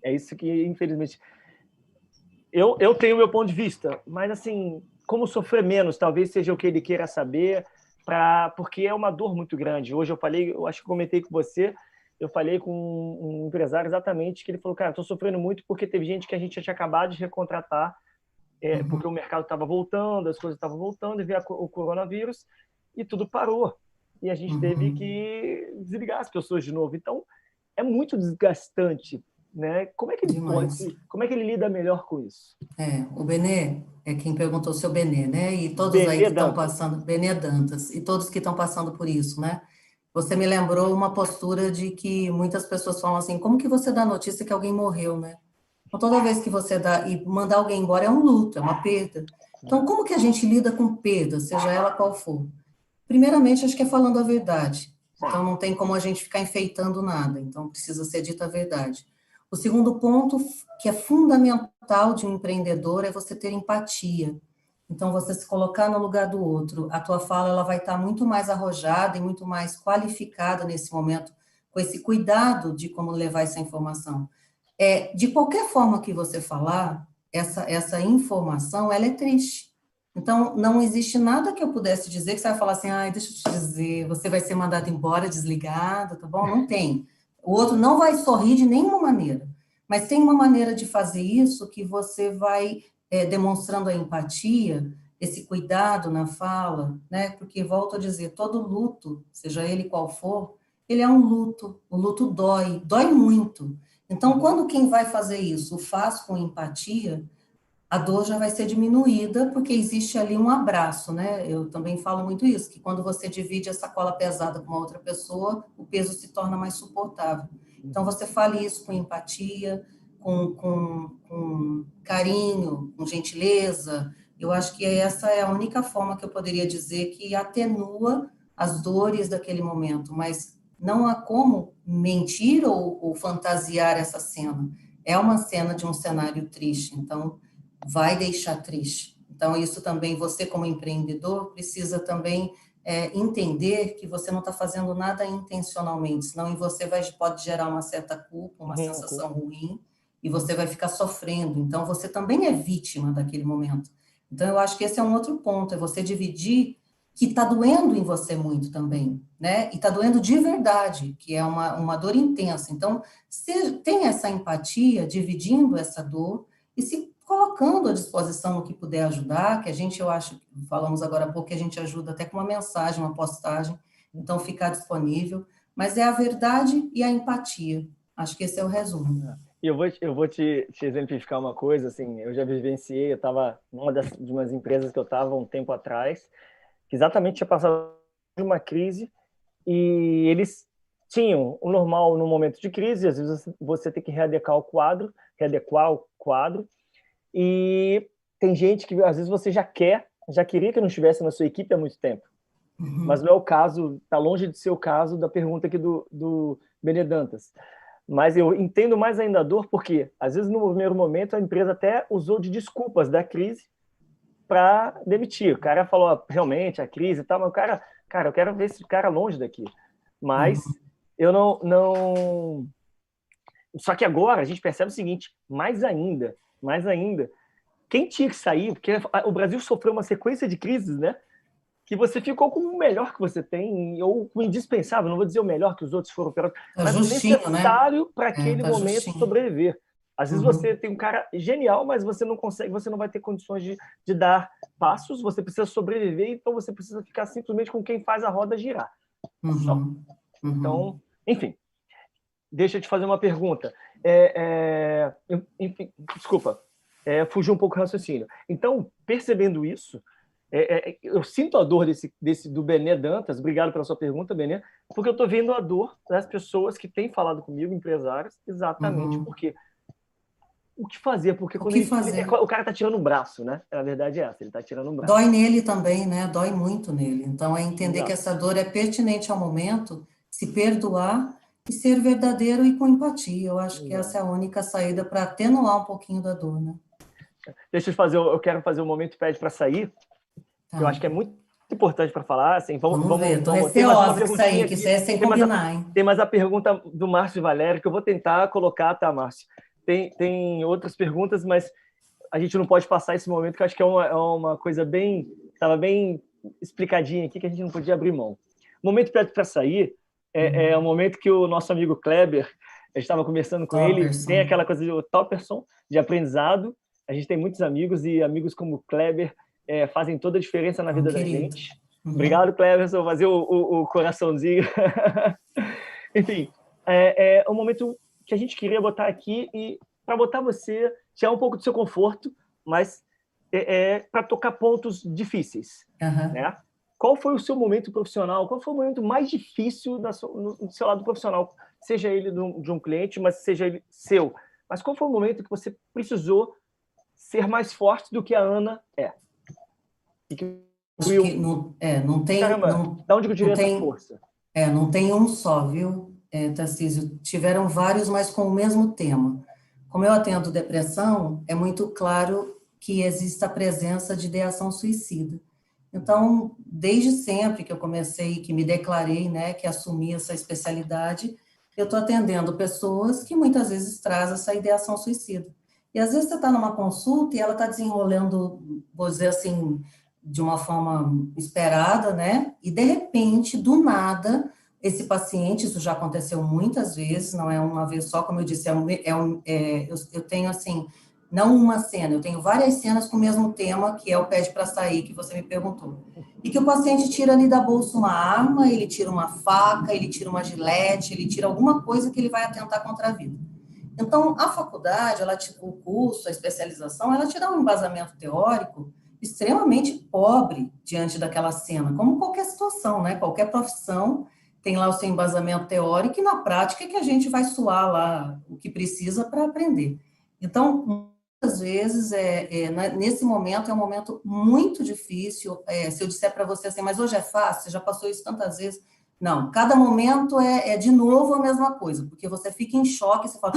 É isso que, infelizmente, eu tenho o meu ponto de vista, mas assim, como sofrer menos, talvez seja o que ele queira saber, porque é uma dor muito grande. Hoje eu acho que comentei com você, eu falei com um empresário exatamente que ele falou, cara, estou sofrendo muito porque teve gente que a gente já tinha acabado de recontratar, porque o mercado estava voltando, as coisas estavam voltando, e veio o coronavírus e tudo parou. E a gente teve Uhum. que desligar as pessoas de novo. Então, é muito desgastante, né? Demais. Como é que ele lida melhor com isso? O Benê é quem perguntou o seu Benê, né? E todos aí Benê que estão Dantas. passando, Benê Dantas, e todos que estão passando por isso, né? Você me lembrou uma postura de que muitas pessoas falam assim, como que você dá notícia que alguém morreu, né? Então, toda vez que você dá e mandar alguém embora é um luto, é uma perda. Então, como que a gente lida com perda, seja ela qual for? Primeiramente, acho que é falando a verdade. Então, não tem como a gente ficar enfeitando nada. Então, precisa ser dita a verdade. O segundo ponto, que é fundamental de um empreendedor, é você ter empatia. Então, você se colocar no lugar do outro. A tua fala ela vai estar muito mais arrojada e muito mais qualificada nesse momento, com esse cuidado de como levar essa informação. De qualquer forma que você falar, essa informação, ela é triste. Então, não existe nada que eu pudesse dizer que você vai falar assim, ai, deixa eu te dizer, você vai ser mandado embora, desligado, tá bom? Não tem. O outro não vai sorrir de nenhuma maneira. Mas tem uma maneira de fazer isso que você vai demonstrando a empatia, esse cuidado na fala, né? Porque, volto a dizer, todo luto, seja ele qual for, ele é um luto. O luto dói, dói muito. Então, Uhum. quando quem vai fazer isso faz com empatia, a dor já vai ser diminuída, porque existe ali um abraço, né? Eu também falo muito isso, que quando você divide essa cola pesada com uma outra pessoa, o peso se torna mais suportável. Então, Uhum. você fale isso com empatia, com carinho, com gentileza. Eu acho que essa é a única forma que eu poderia dizer que atenua as dores daquele momento, mas não há como mentir ou fantasiar essa cena. É uma cena de um cenário triste, então vai deixar triste. Então, isso também, você como empreendedor, precisa também entender que você não está fazendo nada intencionalmente, senão em você pode gerar uma certa culpa, uma Uhum. sensação ruim, e você vai ficar sofrendo. Então, você também é vítima daquele momento. Então, eu acho que esse é um outro ponto, é você dividir que está doendo em você muito também, né? E está doendo de verdade, que é uma dor intensa. Então, você tem essa empatia, dividindo essa dor e se colocando à disposição no que puder ajudar, que a gente, eu acho, falamos agora há pouco, que a gente ajuda até com uma mensagem, uma postagem, então ficar disponível, mas é a verdade e a empatia. Acho que esse é o resumo. E eu vou te exemplificar uma coisa, assim, eu já vivenciei, eu estava de umas empresas que eu estava um tempo atrás, que exatamente tinha passado por uma crise, e eles tinham o normal no momento de crise, às vezes você tem que readequar o quadro, e tem gente que às vezes você já queria que não estivesse na sua equipe há muito tempo, mas Uhum. não é o caso, está longe de ser o caso da pergunta aqui do Benedantas. Mas eu entendo mais ainda a dor, porque às vezes no primeiro momento a empresa até usou de desculpas da crise para demitir. O cara falou, realmente, a crise e tal, mas cara, eu quero ver esse cara longe daqui. Uhum. Mas eu não. Só que agora a gente percebe o seguinte: mais ainda, quem tinha que sair, porque o Brasil sofreu uma sequência de crises, né? Que você ficou com o melhor que você tem, ou o indispensável, não vou dizer o melhor que os outros foram, Tá mas o justinho, né? necessário para aquele Tá momento justinho. sobreviver. Às vezes você tem um cara genial, mas você não consegue, você não vai ter condições de dar passos, você precisa sobreviver, então você precisa ficar simplesmente com quem faz a roda girar. Só. Então, enfim, deixa eu te fazer uma pergunta. Enfim, desculpa, fugiu um pouco o raciocínio. Então, percebendo isso, eu sinto a dor do Benê Dantas, obrigado pela sua pergunta, Benê, porque eu estou vendo a dor das pessoas que têm falado comigo, empresários, exatamente porque o que fazer? Porque quando o cara está tirando um braço, né? A verdade é essa, ele está tirando um braço. Dói nele também, né? Dói muito nele. Então, é entender que essa dor é pertinente ao momento, se perdoar e ser verdadeiro e com empatia. Eu acho que essa é a única saída para atenuar um pouquinho da dor, né? Deixa eu quero fazer um momento pede para sair, que eu acho que é muito importante para falar. Assim, vamos ver, estou receosa que sair, que isso é sem combinar, hein? Tem mais a pergunta do Márcio Valério, que eu vou tentar colocar, tá, Márcio? Tem outras perguntas, mas a gente não pode passar esse momento, que eu acho que é uma coisa estava bem explicadinha aqui, que a gente não podia abrir mão. O momento pede para sair é o momento que o nosso amigo Kleber, eu estava conversando com ele, tem aquela coisa de Topperson, de aprendizado. A gente tem muitos amigos, e amigos como o Kleber fazem toda a diferença na vida da gente. Obrigado, Kleber, vou fazer o coraçãozinho. Enfim, é um momento que a gente queria botar aqui, e para botar você, tirar um pouco do seu conforto, mas para tocar pontos difíceis. Né? Qual foi o seu momento profissional? Qual foi o momento mais difícil no seu lado profissional? Seja ele de um cliente, mas seja ele seu. Mas qual foi o momento que você precisou ser mais forte do que a Ana é? E que não tem... Caramba, da onde que eu tirei essa força? Não tem um só, viu, Tarcísio? Tiveram vários, mas com o mesmo tema. Como eu atendo depressão, é muito claro que existe a presença de ideação suicida. Então, desde sempre que eu comecei, que me declarei, né, que assumi essa especialidade, eu estou atendendo pessoas que muitas vezes trazem essa ideação suicida. E às vezes você está numa consulta e ela está desenrolando, vou dizer assim, de uma forma esperada, né? E de repente, do nada, esse paciente, isso já aconteceu muitas vezes, não é uma vez só, como eu disse, eu tenho assim, não uma cena, eu tenho várias cenas com o mesmo tema, que é o pede para sair, que você me perguntou. E que o paciente tira ali da bolsa uma arma, ele tira uma faca, ele tira uma gilete, ele tira alguma coisa que ele vai atentar contra a vida. Então, a faculdade, o curso, a especialização, ela te dá um embasamento teórico extremamente pobre diante daquela cena, como qualquer situação, né? Qualquer profissão tem lá o seu embasamento teórico, e na prática é que a gente vai suar lá o que precisa para aprender. Então, muitas vezes, nesse momento, é um momento muito difícil. Se eu disser para você assim, mas hoje é fácil, você já passou isso tantas vezes. Não, cada momento é de novo a mesma coisa, porque você fica em choque, você fala,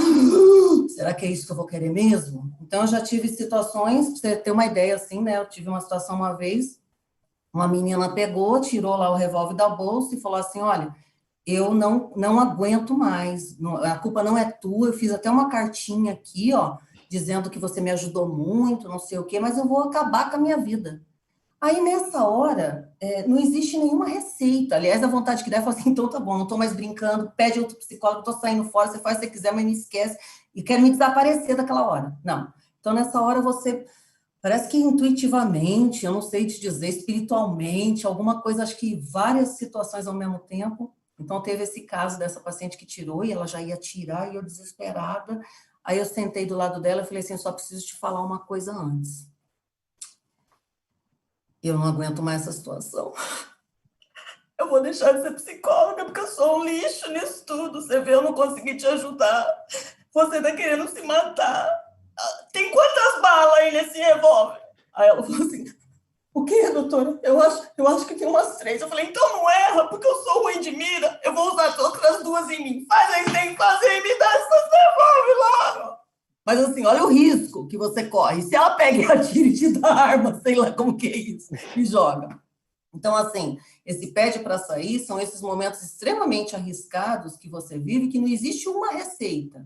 será que é isso que eu vou querer mesmo? Então, eu já tive situações, para você ter uma ideia assim, né? Eu tive uma situação uma vez, uma menina pegou, tirou lá o revólver da bolsa e falou assim, olha, eu não aguento mais, a culpa não é tua, eu fiz até uma cartinha aqui, ó, dizendo que você me ajudou muito, não sei o quê, mas eu vou acabar com a minha vida. Aí, nessa hora, não existe nenhuma receita. Aliás, a vontade que der é falar assim, então tá bom, não estou mais brincando, pede outro psicólogo, estou saindo fora, você faz o que você quiser, mas me esquece, e quer me desaparecer daquela hora. Não. Então, nessa hora, você, parece que intuitivamente, eu não sei te dizer, espiritualmente, alguma coisa, acho que várias situações ao mesmo tempo. Então, teve esse caso dessa paciente que tirou, e ela já ia tirar, e eu desesperada. Aí, eu sentei do lado dela e falei assim, só preciso te falar uma coisa antes. Eu não aguento mais essa situação. Eu vou deixar de ser psicóloga porque eu sou um lixo nisso tudo. Você vê, eu não consegui te ajudar. Você tá querendo se matar. Tem quantas balas aí nesse revólver? Aí ela falou assim, o quê, doutora? Eu acho que tem umas 3. Eu falei, então não erra, porque eu sou ruim de mira. Eu vou usar as outras 2 em mim. Faz aí, tem que fazer e me dá esses revólver logo. Mas assim, olha o risco que você corre. Se ela pega e atira e te dá arma, sei lá como que é isso, e joga. Então, assim, esse pede para sair são esses momentos extremamente arriscados que você vive, que não existe uma receita.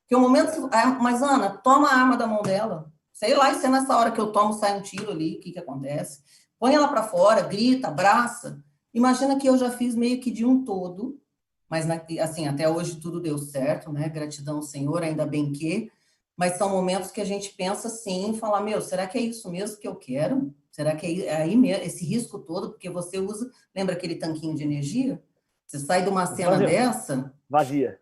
Que o momento que... Mas, Ana, toma a arma da mão dela. Sei lá, e se é nessa hora que eu tomo, sai um tiro ali, o que acontece? Põe ela para fora, grita, abraça. Imagina que eu já fiz meio que de um todo, mas, assim, até hoje tudo deu certo, né? Gratidão ao Senhor, ainda bem que... mas são momentos que a gente pensa assim, falar, meu, será que é isso mesmo que eu quero? Será que é aí mesmo, esse risco todo? Porque você usa, lembra aquele tanquinho de energia? Você sai de uma cena dessa, Vazia.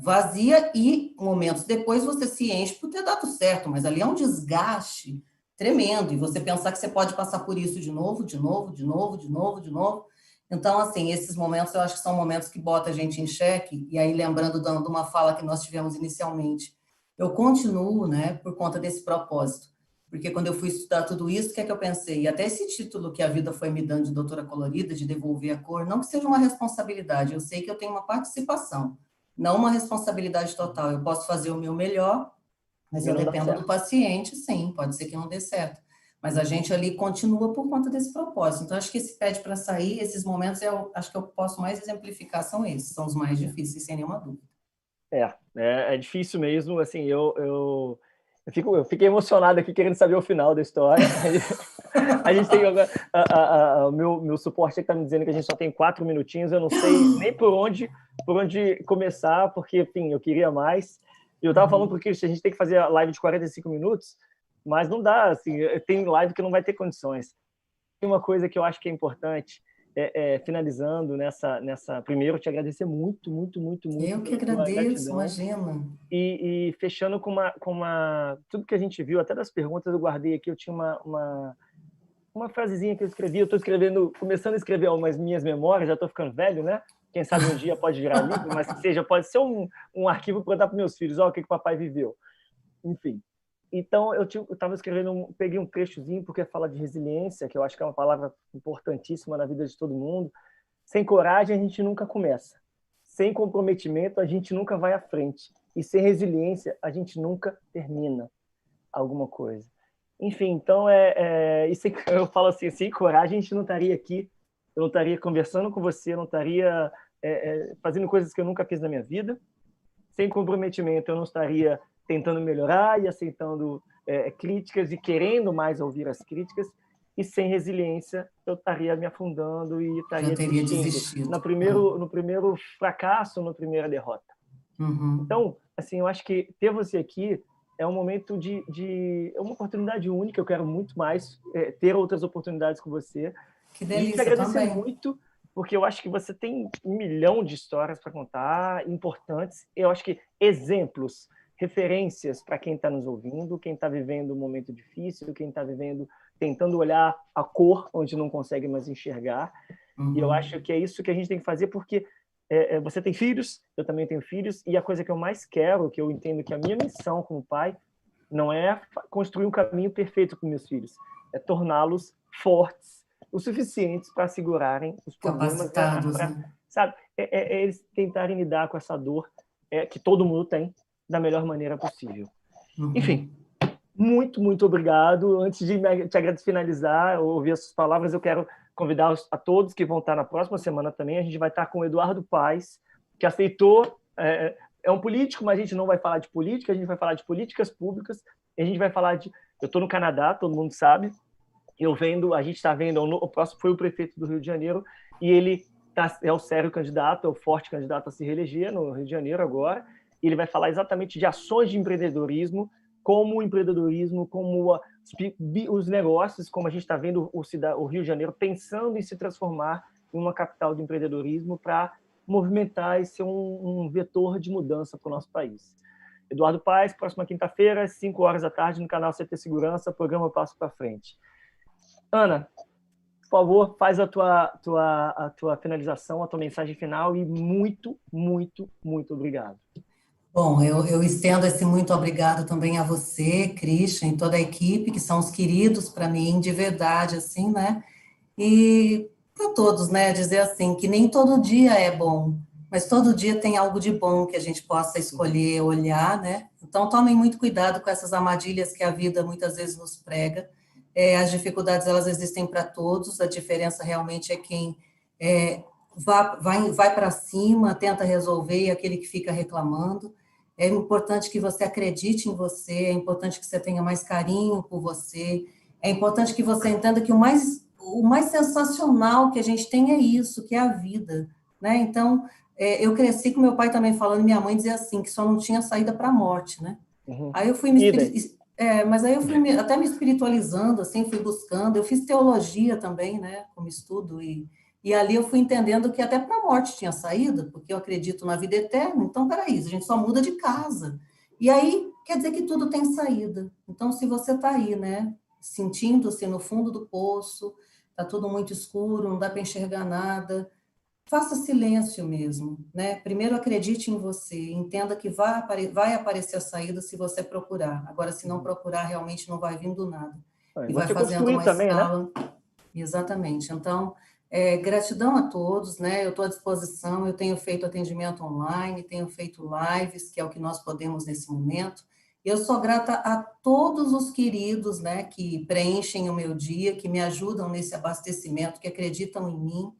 vazia e momentos depois você se enche por ter dado certo, mas ali é um desgaste tremendo, e você pensar que você pode passar por isso de novo, de novo, de novo, de novo, de novo. Então, assim, esses momentos eu acho que são momentos que botam a gente em xeque, e aí lembrando de uma fala que nós tivemos inicialmente, eu continuo, né, por conta desse propósito, porque quando eu fui estudar tudo isso, o que é que eu pensei? E até esse título que a vida foi me dando de doutora colorida, de devolver a cor, não que seja uma responsabilidade, eu sei que eu tenho uma participação, não uma responsabilidade total. Eu posso fazer o meu melhor, mas E eu não dá dependo do certo. paciente, sim, pode ser que não dê certo. Mas a gente ali continua por conta desse propósito. Então, acho que esse pede para sair, esses momentos, eu acho que eu posso mais exemplificar são esses, são os mais difíceis, sem nenhuma dúvida. É difícil mesmo, assim, eu fiquei emocionado aqui querendo saber o final da história. A gente tem agora, o meu suporte está me dizendo que a gente só tem 4 minutinhos, eu não sei nem por onde começar, porque, enfim, eu queria mais. E eu estava falando para o Christian, a gente tem que fazer a live de 45 minutos, mas não dá, assim, tem live que não vai ter condições. Tem uma coisa que eu acho que é importante, finalizando primeiro, te agradecer muito, muito, muito, muito Eu que pela tua agradeço, gratidão. imagina. E fechando com tudo que a gente viu, até das perguntas eu guardei aqui, eu tinha uma frasezinha que eu escrevi, eu estou escrevendo, começando a escrever umas minhas memórias, já estou ficando velho, né? Quem sabe um dia pode virar livro, mas que seja, pode ser um arquivo para dar para meus filhos, o que o papai viveu. Enfim. Então, eu estava escrevendo, peguei um trechozinho, porque fala de resiliência, que eu acho que é uma palavra importantíssima na vida de todo mundo. Sem coragem, a gente nunca começa. Sem comprometimento, a gente nunca vai à frente. E sem resiliência, a gente nunca termina alguma coisa. Enfim, então, eu falo assim, sem coragem, a gente não estaria aqui, eu não estaria conversando com você, eu não estaria fazendo coisas que eu nunca fiz na minha vida. Sem comprometimento, eu não estaria tentando melhorar e aceitando críticas e querendo mais ouvir as críticas. E sem resiliência, eu estaria me afundando e Já estaria teria desistindo desistido. no primeiro fracasso, na primeira derrota. Então, assim, eu acho que ter você aqui é um momento é uma oportunidade única. Eu quero muito mais ter outras oportunidades com você. Que E te delícia agradecer também. muito, porque eu acho que você tem 1 milhão de histórias para contar, importantes. Eu acho que exemplos, referências para quem está nos ouvindo, quem está vivendo um momento difícil, quem está vivendo, tentando olhar a cor onde não consegue mais enxergar. E eu acho que é isso que a gente tem que fazer, porque você tem filhos, eu também tenho filhos, e a coisa que eu mais quero, que eu entendo que a minha missão como pai, não é construir um caminho perfeito com meus filhos, é torná-los fortes o suficientes para segurarem os problemas, Capacitados, né? sabe? Eles tentarem lidar com essa dor que todo mundo tem da melhor maneira possível. Enfim, muito, muito obrigado. Antes de te agradecer, finalizar, ouvir as suas palavras, eu quero convidar a todos que vão estar na próxima semana também. A gente vai estar com o Eduardo Paes, que aceitou. É um político, mas a gente não vai falar de política, a gente vai falar de políticas públicas. A gente vai falar de. Eu estou no Canadá, todo mundo sabe. A gente está vendo, o próximo foi o prefeito do Rio de Janeiro, e ele é o sério candidato, é o forte candidato a se reeleger no Rio de Janeiro agora. E ele vai falar exatamente de ações de empreendedorismo, como o empreendedorismo, como os negócios, como a gente está vendo o Rio de Janeiro pensando em se transformar em uma capital de empreendedorismo para movimentar e ser um vetor de mudança para o nosso país. Eduardo Paes, próxima quinta-feira, às 5 horas da tarde, no canal CT Segurança, programa Passo para Frente. Ana, por favor, faz a tua finalização, a tua mensagem final e muito, muito, muito obrigado. Bom, eu estendo esse muito obrigado também a você, Christian, e toda a equipe, que são os queridos para mim, de verdade, assim, né? E para todos, né? Dizer assim, que nem todo dia é bom, mas todo dia tem algo de bom que a gente possa escolher, olhar, né? Então, tomem muito cuidado com essas armadilhas que a vida muitas vezes nos prega. As dificuldades, elas existem para todos, a diferença realmente é quem vai para cima, tenta resolver, e aquele que fica reclamando. É importante que você acredite em você, é importante que você tenha mais carinho por você, é importante que você entenda que o mais sensacional que a gente tem é isso, que é a vida, né? Então, eu cresci com meu pai também falando, minha mãe dizia assim, que só não tinha saída para a morte, né? Uhum. Aí eu fui me mas aí eu fui até me espiritualizando, assim, fui buscando. Eu fiz teologia também, né, como estudo, e ali eu fui entendendo que até para a morte tinha saída, porque eu acredito na vida eterna. Então, peraí, a gente só muda de casa. E aí quer dizer que tudo tem saída. Então, se você está aí, né, sentindo-se no fundo do poço, está tudo muito escuro, não dá para enxergar nada, faça silêncio mesmo, né? Primeiro acredite em você, entenda que vai aparecer a saída se você procurar. Agora, se não procurar, realmente não vai vir do nada. E vai Você fazendo construir uma também, né? escala. Exatamente. Então, gratidão a todos, né? Eu estou à disposição, eu tenho feito atendimento online, tenho feito lives, que é o que nós podemos nesse momento. Eu sou grata a todos os queridos, né, que preenchem o meu dia, que me ajudam nesse abastecimento, que acreditam em mim.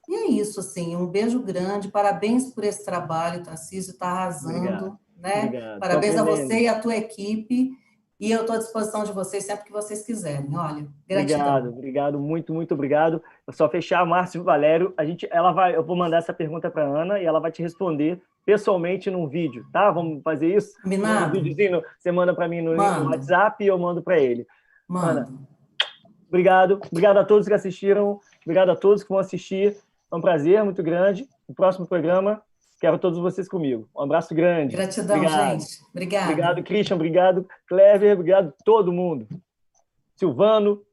E é isso, assim, um beijo grande, parabéns por esse trabalho, Tarcísio, está Obrigado. arrasando, né? Obrigado. Parabéns a você e a tua equipe, e eu estou à disposição de vocês sempre que vocês quiserem. Olha, Obrigado, gratidão. obrigado, muito obrigado. Eu só fechar, Márcio Valério, eu vou mandar essa pergunta para Ana e ela vai te responder pessoalmente num vídeo, tá? Vamos fazer isso? Manda um Combinado? videozinho, você manda para mim no Mando, WhatsApp e eu mando para ele. Ana, mando. obrigado a todos que assistiram, obrigado a todos que vão assistir. É um prazer muito grande. No próximo programa, quero todos vocês comigo. Um abraço grande. Gratidão, Obrigado. gente. Obrigada. Obrigado, Christian. Obrigado, Clever. Obrigado todo mundo. Silvano,